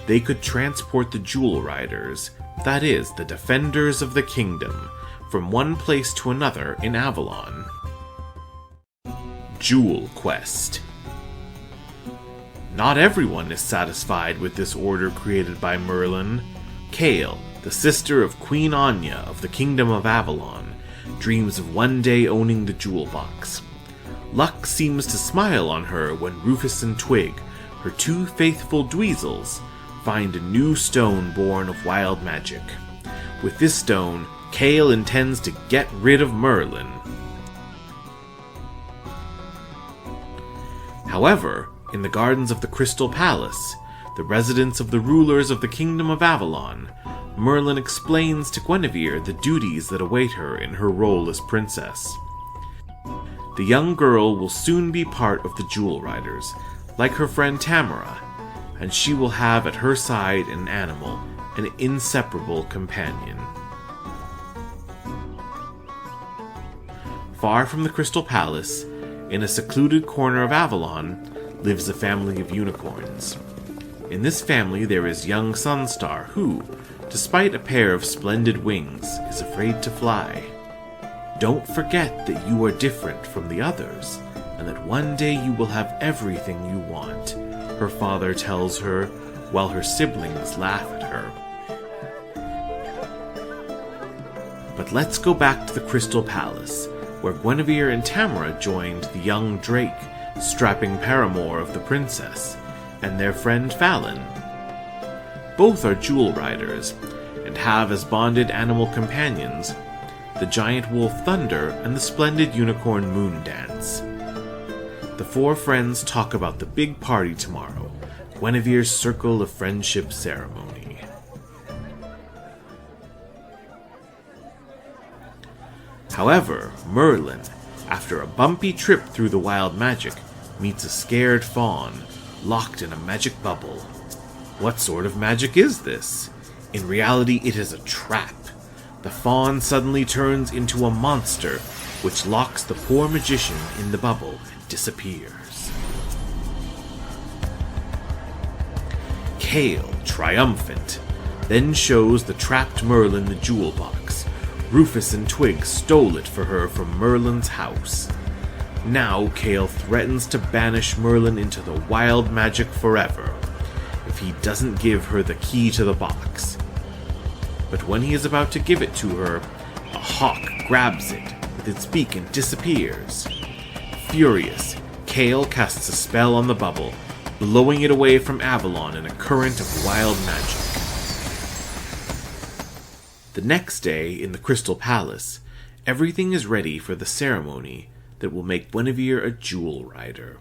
They could transport the jewel riders, that is, the defenders of the kingdom, from one place to another in Avalon. Jewel Quest. Not everyone is satisfied with this order created by Merlin. Kale, the sister of Queen Anya of the Kingdom of Avalon, dreams of one day owning the jewel box. Luck seems to smile on her when Rufus and Twig, her 2 faithful dweezels, find a new stone born of wild magic. With this stone, Kale intends to get rid of Merlin. However, in the gardens of the Crystal Palace, the residence of the rulers of the Kingdom of Avalon, Merlin explains to Guinevere the duties that await her in her role as princess. The young girl will soon be part of the Jewel Riders, like her friend Tamara, and she will have at her side an animal, an inseparable companion. Far from the Crystal Palace, in a secluded corner of Avalon, lives a family of unicorns. In this family there is young Sunstar who, despite a pair of splendid wings, is afraid to fly. Don't forget that you are different from the others, and that one day you will have everything you want, her father tells her, while her siblings laugh at her. But let's go back to the Crystal Palace, where Guinevere and Tamara joined the young Drake, strapping paramour of the princess, and their friend Fallon. Both are jewel riders, and have as bonded animal companions the giant wolf Thunder and the splendid unicorn Moondance. The 4 friends talk about the big party tomorrow, Guinevere's Circle of Friendship ceremony. However, Merlin, after a bumpy trip through the wild magic, meets a scared fawn, locked in a magic bubble. What sort of magic is this? In reality, it is a trap. The fawn suddenly turns into a monster, which locks the poor magician in the bubble and disappears. Kale, triumphant, then shows the trapped Merlin the jewel box. Rufus and Twig stole it for her from Merlin's house. Now Kale threatens to banish Merlin into the wild magic forever if he doesn't give her the key to the box. But when he is about to give it to her, a hawk grabs it with its beak and disappears. Furious, Kale casts a spell on the bubble, blowing it away from Avalon in a current of wild magic. The next day, in the Crystal Palace, everything is ready for the ceremony that will make Guinevere a jewel rider.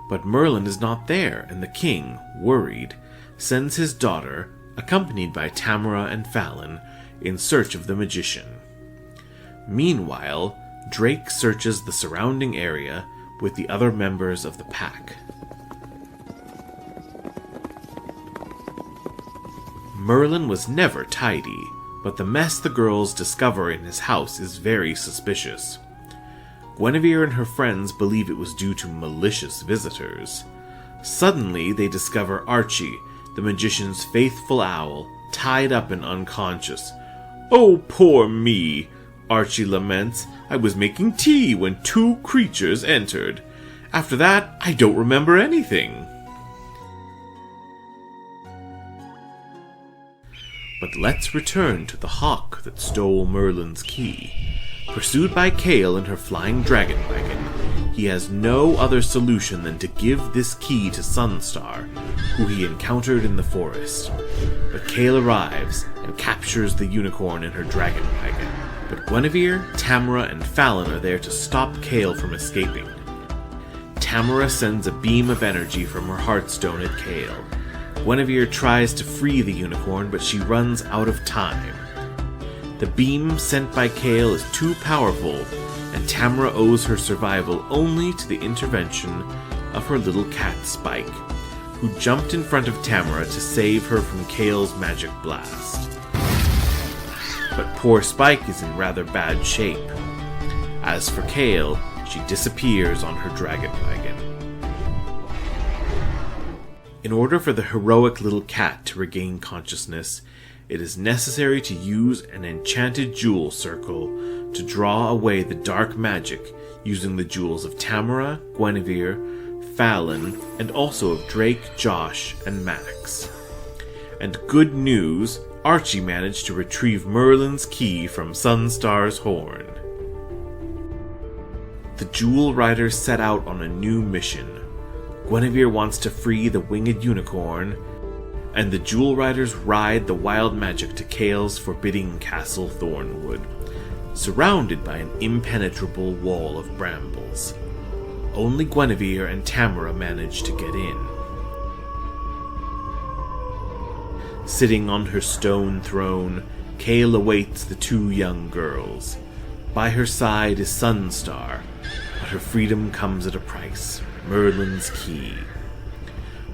But Merlin is not there, and the king, worried, sends his daughter, accompanied by Tamara and Fallon, in search of the magician. Meanwhile, Drake searches the surrounding area with the other members of the pack. Merlin was never tidy, but the mess the girls discover in his house is very suspicious. Guinevere and her friends believe it was due to malicious visitors. Suddenly, they discover Archie, the magician's faithful owl, tied up and unconscious. "Oh, poor me," Archie laments. "I was making tea when two creatures entered. After that, I don't remember anything." But let's return to the hawk that stole Merlin's key. Pursued by Kale in her flying dragon wagon, he has no other solution than to give this key to Sunstar, who he encountered in the forest. But Kale arrives and captures the unicorn in her dragon wagon. But Guinevere, Tamara, and Fallon are there to stop Kale from escaping. Tamara sends a beam of energy from her heartstone at Kale. Guinevere tries to free the unicorn, but she runs out of time. The beam sent by Kale is too powerful, and Tamara owes her survival only to the intervention of her little cat Spike, who jumped in front of Tamara to save her from Kale's magic blast. But poor Spike is in rather bad shape. As for Kale, she disappears on her dragon wagon. In order for the heroic little cat to regain consciousness, it is necessary to use an enchanted jewel circle to draw away the dark magic using the jewels of Tamara, Guinevere, Fallon, and also of Drake, Josh, and Max. And good news, Archie managed to retrieve Merlin's key from Sunstar's horn. The Jewel Riders set out on a new mission. Guinevere wants to free the winged unicorn, and the Jewel Riders ride the wild magic to Kale's forbidding castle Thornwood, surrounded by an impenetrable wall of brambles. Only Guinevere and Tamara manage to get in. Sitting on her stone throne, Kale awaits the two young girls. By her side is Sunstar, but her freedom comes at a price: Merlin's key.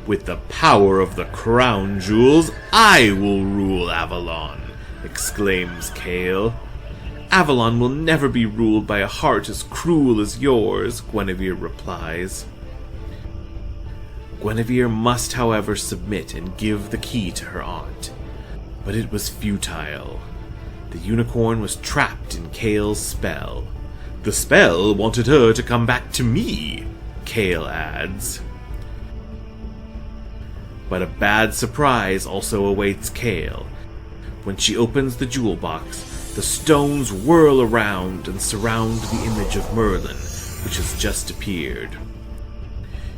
"With the power of the crown jewels, I will rule Avalon," exclaims Kale. "Avalon will never be ruled by a heart as cruel as yours," Guinevere replies. Guinevere must, however, submit and give the key to her aunt. But it was futile. The unicorn was trapped in Kale's spell. "The spell wanted her to come back to me," Kale adds. But a bad surprise also awaits Kale. When she opens the jewel box, the stones whirl around and surround the image of Merlin, which has just appeared.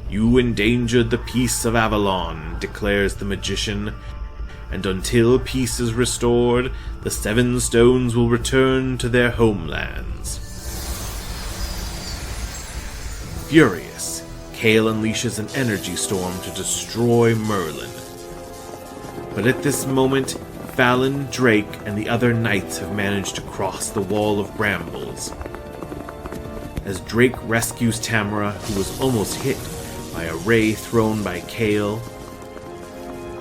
"You endangered the peace of Avalon," declares the magician, "and until peace is restored, the 7 stones will return to their homelands." Furious, Kale unleashes an energy storm to destroy Merlin. But at this moment, Fallon, Drake, and the other knights have managed to cross the wall of brambles. As Drake rescues Tamara, who was almost hit by a ray thrown by Kale,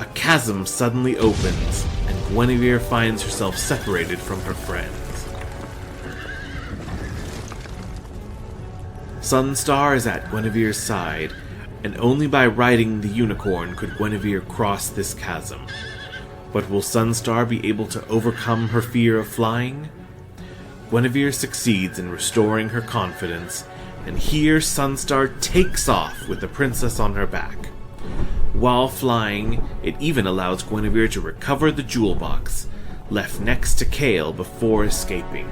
a chasm suddenly opens, and Guinevere finds herself separated from her friends. Sunstar is at Guinevere's side, and only by riding the unicorn could Guinevere cross this chasm. But will Sunstar be able to overcome her fear of flying? Guinevere succeeds in restoring her confidence, and here Sunstar takes off with the princess on her back. While flying, it even allows Guinevere to recover the jewel box, left next to Kale before escaping.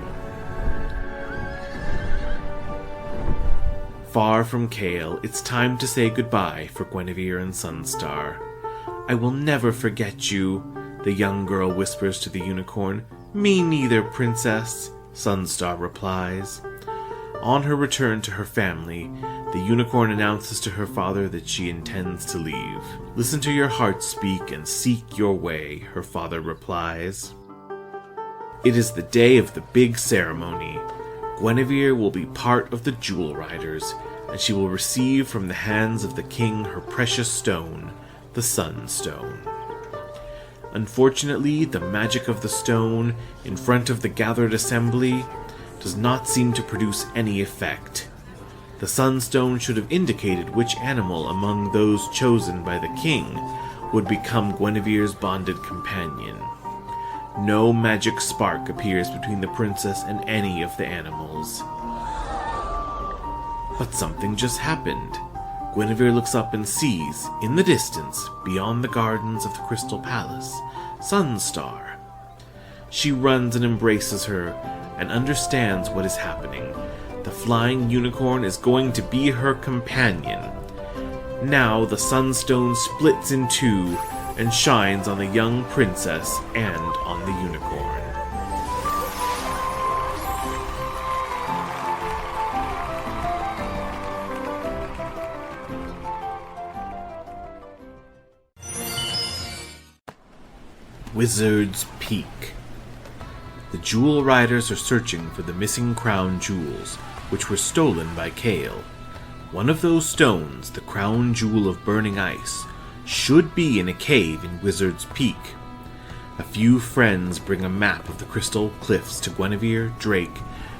Far from Kale, it's time to say goodbye for Guinevere and Sunstar. "I will never forget you," the young girl whispers to the unicorn. "Me neither, princess," Sunstar replies. On her return to her family, the unicorn announces to her father that she intends to leave. "Listen to your heart speak and seek your way," her father replies. It is the day of the big ceremony. Guinevere will be part of the Jewel Riders, and she will receive from the hands of the king her precious stone, the Sunstone. Unfortunately, the magic of the stone in front of the gathered assembly does not seem to produce any effect. The Sunstone should have indicated which animal among those chosen by the king would become Guinevere's bonded companion. No magic spark appears between the princess and any of the animals. But something just happened. Guinevere looks up and sees, in the distance, beyond the gardens of the Crystal Palace, Sunstar. She runs and embraces her, and understands what is happening. The flying unicorn is going to be her companion. Now the Sunstone splits in two, and shines on the young princess and on the unicorn. Wizard's Peak. The Jewel Riders are searching for the missing crown jewels, which were stolen by Kale. One of those stones, the crown jewel of burning ice, should be in a cave in Wizard's Peak. A few friends bring a map of the crystal cliffs to Guinevere, Drake,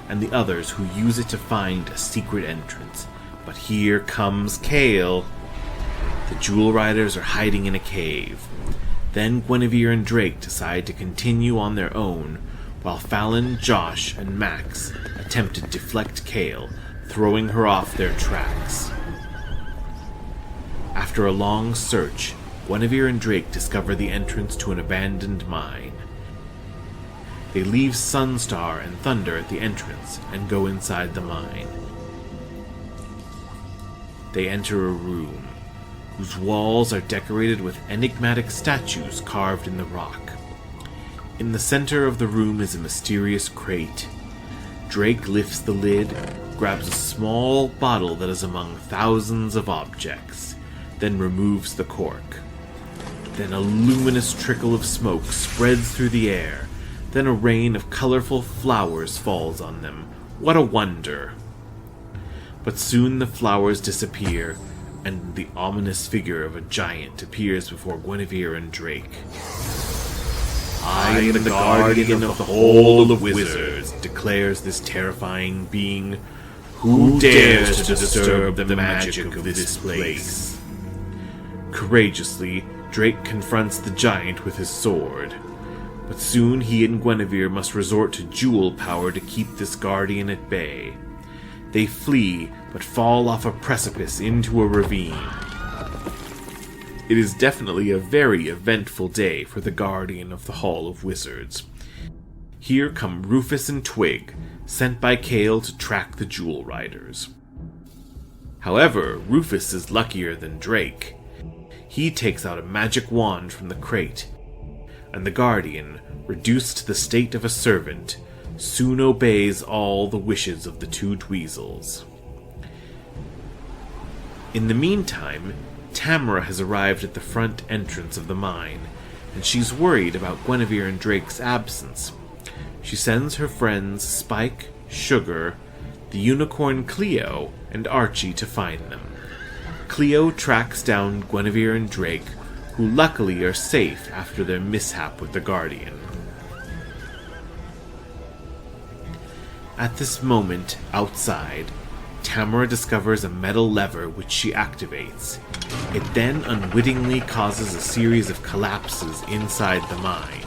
and the others who use it to find a secret entrance. But here comes Kale. The Jewel Riders are hiding in a cave. Then Guinevere and Drake decide to continue on their own, while Fallon, Josh, and Max attempt to deflect Kale, throwing her off their tracks. After a long search, Guinevere and Drake discover the entrance to an abandoned mine. They leave Sunstar and Thunder at the entrance and go inside the mine. They enter a room, whose walls are decorated with enigmatic statues carved in the rock. In the center of the room is a mysterious crate. Drake lifts the lid, grabs a small bottle that is among thousands of objects, then removes the cork. Then a luminous trickle of smoke spreads through the air. Then a rain of colorful flowers falls on them. What a wonder! But soon the flowers disappear, and the ominous figure of a giant appears before Guinevere and Drake. I am the guardian of the whole of wizards, declares this terrifying being. Who dares to disturb the magic of this place? Courageously, Drake confronts the giant with his sword. But soon he and Guinevere must resort to jewel power to keep this guardian at bay. They flee, but fall off a precipice into a ravine. It is definitely a very eventful day for the guardian of the Hall of Wizards. Here come Rufus and Twig, sent by Kale to track the Jewel Riders. However, Rufus is luckier than Drake. He takes out a magic wand from the crate, and the guardian, reduced to the state of a servant, soon obeys all the wishes of the two Dweezils. In the meantime, Tamara has arrived at the front entrance of the mine, and she's worried about Guinevere and Drake's absence. She sends her friends Spike, Sugar, the unicorn Cleo, and Archie to find them. Cleo tracks down Guinevere and Drake, who luckily are safe after their mishap with the Guardian. At this moment, outside, Tamara discovers a metal lever which she activates. It then unwittingly causes a series of collapses inside the mine.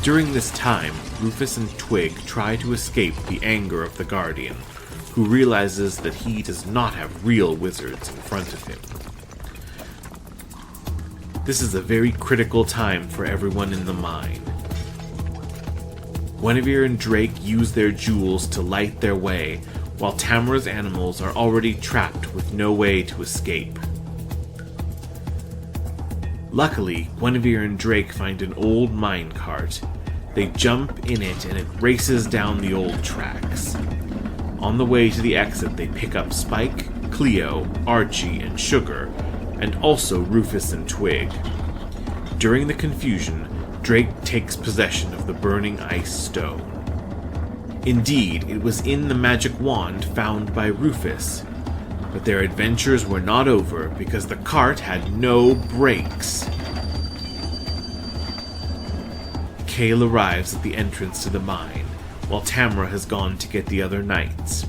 During this time, Rufus and Twig try to escape the anger of the Guardian, who realizes that he does not have real wizards in front of him. This is a very critical time for everyone in the mine. Guinevere and Drake use their jewels to light their way, while Tamara's animals are already trapped with no way to escape. Luckily, Guinevere and Drake find an old minecart. They jump in it and it races down the old tracks. On the way to the exit, they pick up Spike, Cleo, Archie, and Sugar, and also Rufus and Twig. During the confusion, Drake takes possession of the burning ice stone. Indeed, it was in the magic wand found by Rufus, but their adventures were not over because the cart had no brakes. Cale arrives at the entrance to the mine, while Tamara has gone to get the other knights.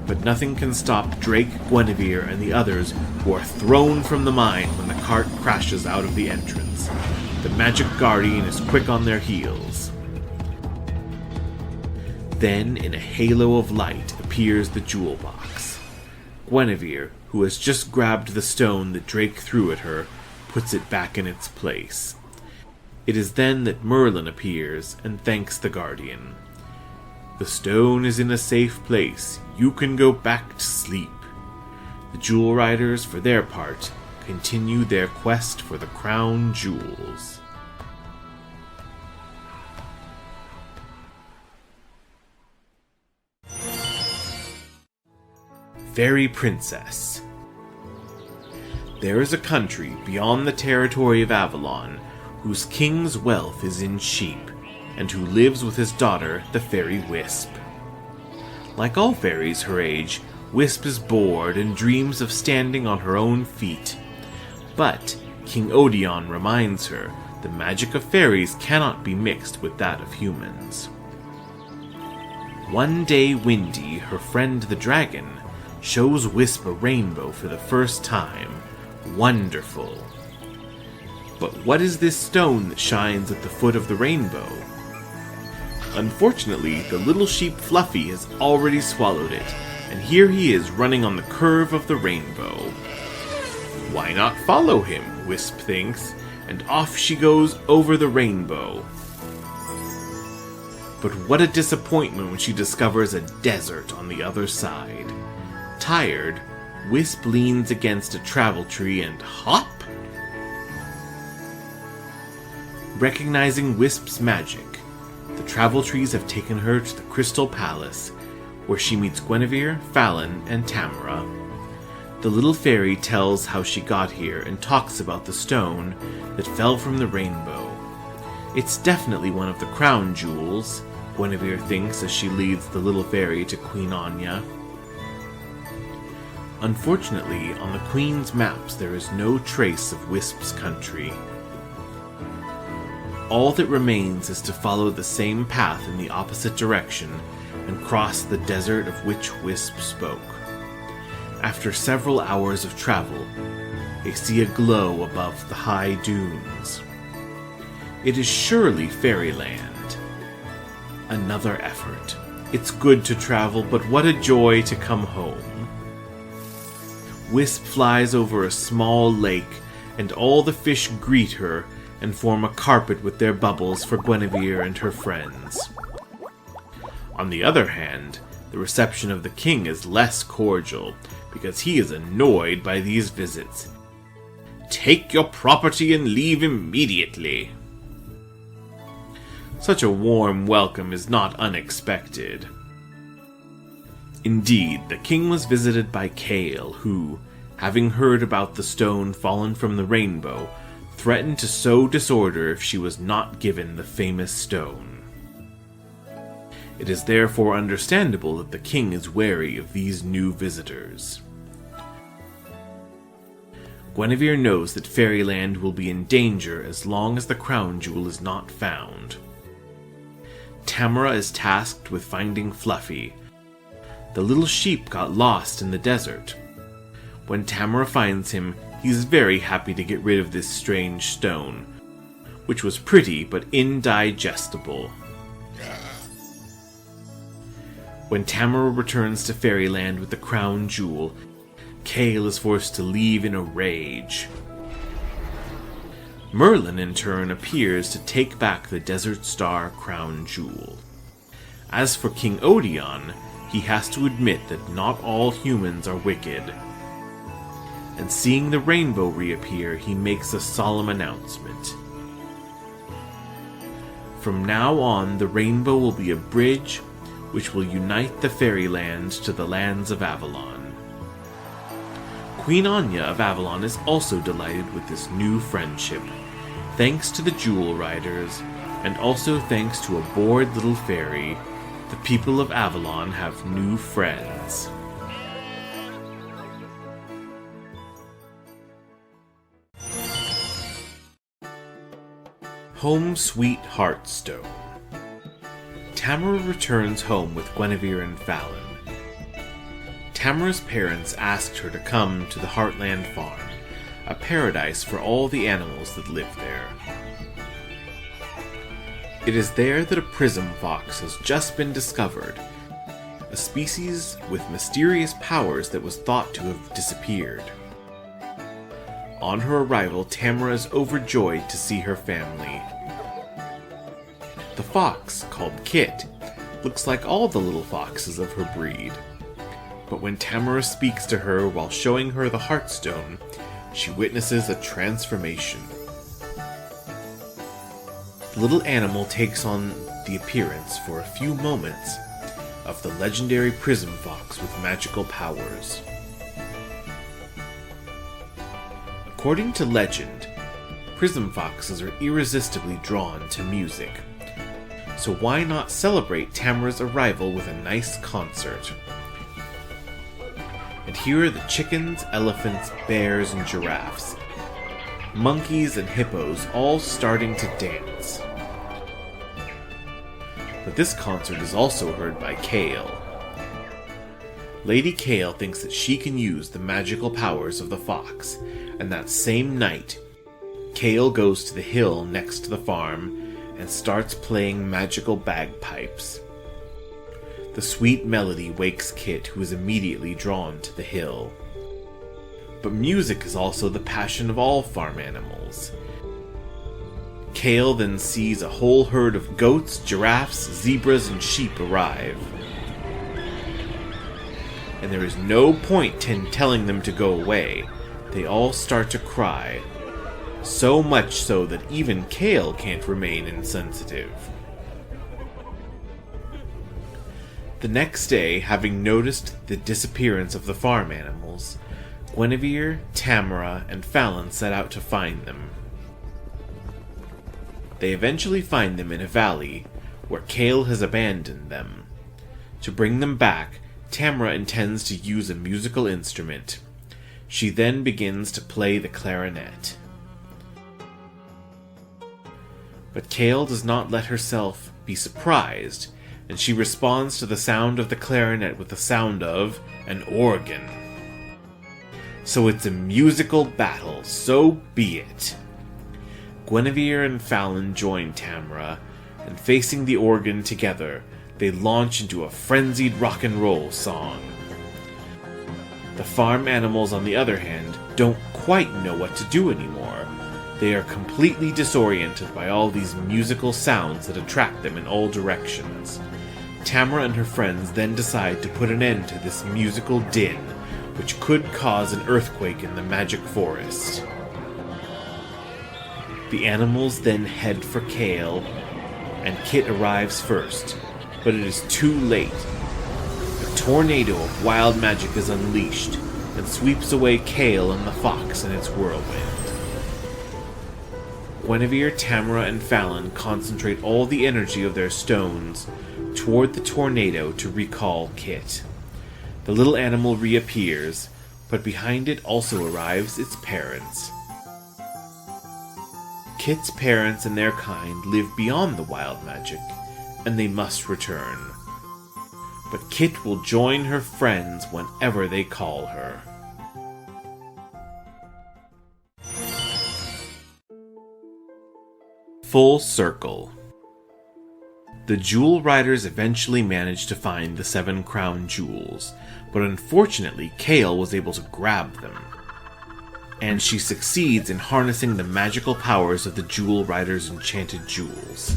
But nothing can stop Drake, Guinevere, and the others who are thrown from the mine when the cart crashes out of the entrance. The magic guardian is quick on their heels. Then, in a halo of light, appears the jewel box. Guinevere, who has just grabbed the stone that Drake threw at her, puts it back in its place. It is then that Merlin appears and thanks the guardian. The stone is in a safe place. You can go back to sleep. The Jewel Riders, for their part, continue their quest for the crown jewels. Fairy Princess. There is a country beyond the territory of Avalon whose king's wealth is in sheep, and who lives with his daughter, the fairy Wisp. Like all fairies her age, Wisp is bored and dreams of standing on her own feet. But King Odeon reminds her the magic of fairies cannot be mixed with that of humans. One day Windy, her friend the dragon, shows Wisp a rainbow for the first time. Wonderful. But what is this stone that shines at the foot of the rainbow? Unfortunately, the little sheep Fluffy has already swallowed it, and here he is running on the curve of the rainbow. Why not follow him, Wisp thinks, and off she goes over the rainbow. But what a disappointment when she discovers a desert on the other side. Tired, Wisp leans against a travel tree and hop? Recognizing Wisp's magic, the travel trees have taken her to the Crystal Palace, where she meets Guinevere, Fallon, and Tamara. The little fairy tells how she got here and talks about the stone that fell from the rainbow. It's definitely one of the crown jewels, Guinevere thinks as she leads the little fairy to Queen Anya. Unfortunately, on the Queen's maps there is no trace of Wisp's country. All that remains is to follow the same path in the opposite direction and cross the desert of which Wisp spoke. After several hours of travel, they see a glow above the high dunes. It is surely fairyland. Another effort. It's good to travel, but what a joy to come home. Wisp flies over a small lake, and all the fish greet her and form a carpet with their bubbles for Guinevere and her friends. On the other hand, the reception of the king is less cordial, because he is annoyed by these visits. Take your property and leave immediately. Such a warm welcome is not unexpected. Indeed, the king was visited by Cale, who, having heard about the stone fallen from the rainbow, threatened to sow disorder if she was not given the famous stone. It is therefore understandable that the king is wary of these new visitors. Guinevere knows that Fairyland will be in danger as long as the crown jewel is not found. Tamara is tasked with finding Fluffy. The little sheep got lost in the desert. When Tamara finds him, he's very happy to get rid of this strange stone, which was pretty but indigestible. When Tamara returns to Fairyland with the crown jewel, Cale is forced to leave in a rage. Merlin, in turn, appears to take back the Desert Star crown jewel. As for King Odeon, he has to admit that not all humans are wicked. And seeing the rainbow reappear, he makes a solemn announcement. From now on, the rainbow will be a bridge which will unite the Fairyland to the lands of Avalon. Queen Anya of Avalon is also delighted with this new friendship, Thanks to the Jewel Riders, and also thanks to a bored little fairy, the people of Avalon have new friends. Home Sweet Heartstone. Tamara returns home with Guinevere and Fallon. Tamara's parents asked her to come to the Heartland Farm, a paradise for all the animals that live there. It is there that a prism fox has just been discovered, a species with mysterious powers that was thought to have disappeared. On her arrival, Tamara is overjoyed to see her family. The fox, called Kit, looks like all the little foxes of her breed. But when Tamara speaks to her while showing her the Heartstone, she witnesses a transformation. The little animal takes on the appearance for a few moments of the legendary prism fox with magical powers. According to legend, prism foxes are irresistibly drawn to music. So why not celebrate Tamara's arrival with a nice concert? And here are the chickens, elephants, bears, and giraffes, monkeys and hippos all starting to dance. But this concert is also heard by Kale. Lady Kale thinks that she can use the magical powers of the fox, and that same night, Kale goes to the hill next to the farm and starts playing magical bagpipes. The sweet melody wakes Kit, who is immediately drawn to the hill. But music is also the passion of all farm animals. Kale then sees a whole herd of goats, giraffes, zebras, and sheep arrive. And there is no point in telling them to go away. They all start to cry. So much so that even Kale can't remain insensitive. The next day, having noticed the disappearance of the farm animals, Guinevere, Tamara, and Fallon set out to find them. They eventually find them in a valley where Kale has abandoned them. To bring them back, Tamara intends to use a musical instrument. She then begins to play the clarinet. But Kale does not let herself be surprised, and she responds to the sound of the clarinet with the sound of an organ. So it's a musical battle, so be it. Guinevere and Fallon join Tamara, and facing the organ together, they launch into a frenzied rock and roll song. The farm animals, on the other hand, don't quite know what to do anymore. They are completely disoriented by all these musical sounds that attract them in all directions. Tamara and her friends then decide to put an end to this musical din, which could cause an earthquake in the magic forest. The animals then head for Kale, and Kit arrives first, but it is too late. A tornado of wild magic is unleashed, and sweeps away Kale and the fox in its whirlwind. Guinevere, Tamara, and Fallon concentrate all the energy of their stones toward the tornado to recall Kit. The little animal reappears, but behind it also arrives its parents. Kit's parents and their kind live beyond the wild magic, and they must return. But Kit will join her friends whenever they call her. Full circle. The Jewel Riders eventually managed to find the 7 crown jewels, but unfortunately Kale was able to grab them. And she succeeds in harnessing the magical powers of the Jewel Riders' enchanted jewels.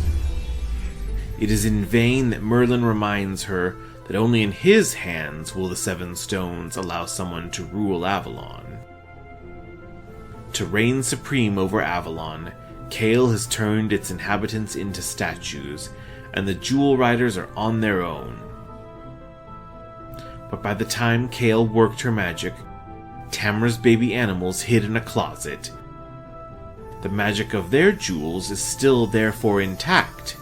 It is in vain that Merlin reminds her that only in his hands will the 7 stones allow someone to rule Avalon. To reign supreme over Avalon, Kale has turned its inhabitants into statues, and the Jewel Riders are on their own. But by the time Kale worked her magic, Tamara's baby animals hid in a closet. The magic of their jewels is still therefore intact.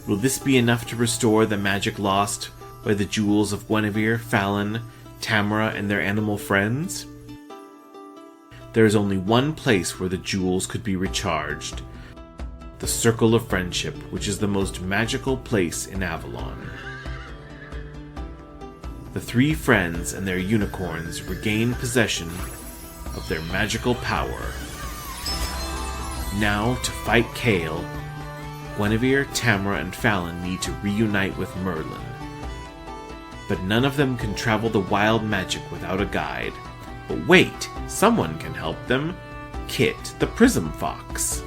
Will this be enough to restore the magic lost by the jewels of Guinevere, Fallon, Tamara, and their animal friends? There is only one place where the jewels could be recharged. The Circle of Friendship, which is the most magical place in Avalon. The three friends and their unicorns regain possession of their magical power. Now, to fight Kale, Guinevere, Tamara, and Fallon need to reunite with Merlin. But none of them can travel the wild magic without a guide. But wait, someone can help them. Kit, the Prism Fox.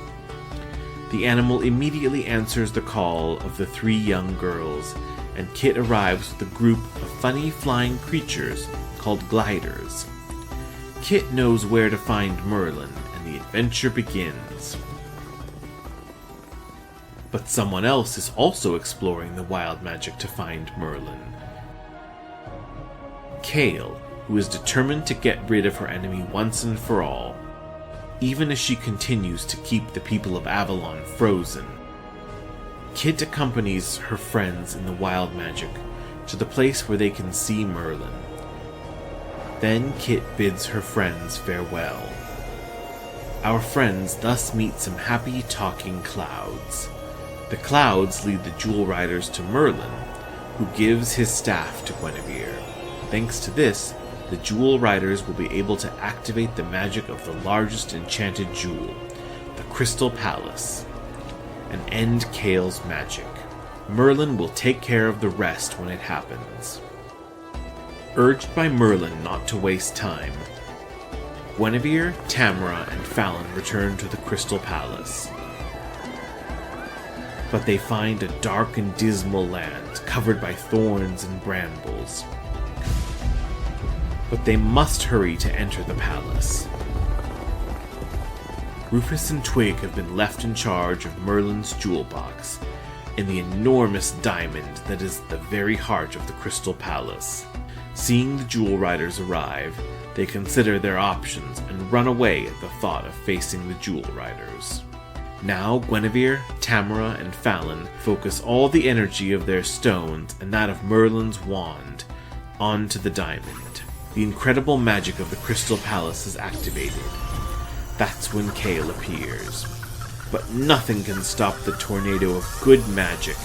The animal immediately answers the call of the three young girls, and Kit arrives with a group of funny flying creatures called gliders. Kit knows where to find Merlin, and the adventure begins. But someone else is also exploring the wild magic to find Merlin. Kale, who is determined to get rid of her enemy once and for all, even as she continues to keep the people of Avalon frozen. Kit accompanies her friends in the wild magic to the place where they can see Merlin. Then Kit bids her friends farewell. Our friends thus meet some happy talking clouds. The clouds lead the Jewel Riders to Merlin, who gives his staff to Guinevere. Thanks to this, the Jewel Riders will be able to activate the magic of the largest enchanted jewel, the Crystal Palace, and end Kale's magic. Merlin will take care of the rest when it happens. Urged by Merlin not to waste time, Guinevere, Tamara, and Fallon return to the Crystal Palace. But they find a dark and dismal land covered by thorns and brambles. But they must hurry to enter the palace. Rufus and Twig have been left in charge of Merlin's jewel box and the enormous diamond that is the very heart of the Crystal Palace. Seeing the Jewel Riders arrive, they consider their options and run away at the thought of facing the Jewel Riders. Now Guinevere, Tamara, and Fallon focus all the energy of their stones and that of Merlin's wand onto the diamond. The incredible magic of the Crystal Palace is activated. That's when Kale appears. But nothing can stop the tornado of good magic,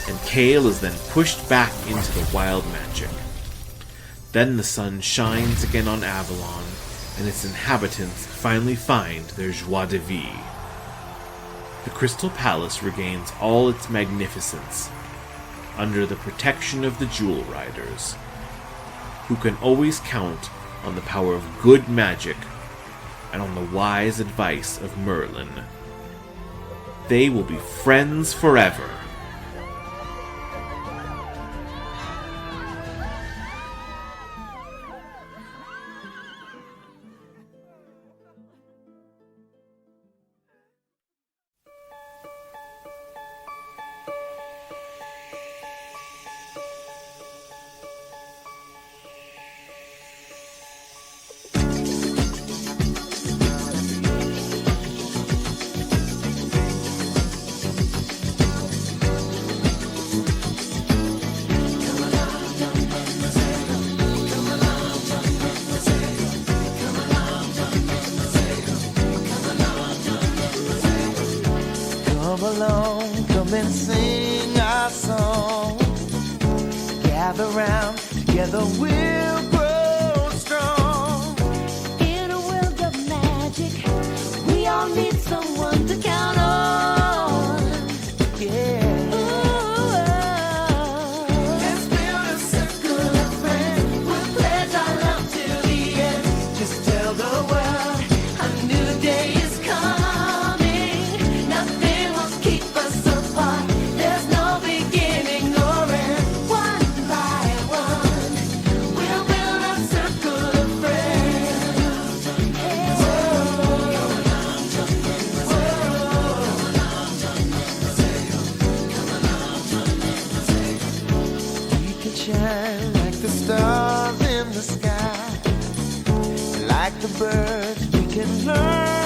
and Kale is then pushed back into the wild magic. Then the sun shines again on Avalon, and its inhabitants finally find their joie de vivre. The Crystal Palace regains all its magnificence under the protection of the Jewel Riders, who can always count on the power of good magic and on the wise advice of Merlin. They will be friends forever. Come along, come and sing our song. Gather round, together we'll grow strong. In a world of magic, we all need someone to count on. Yeah. Ooh, Let's build a circle of friends. We'll pledge our love to the end. Just tell the world a new day is coming. Nothing will keep us apart. There's no beginning or end. One by one, we'll build a circle of friends. We can shine like the stars in the sky. Like the birds, we can learn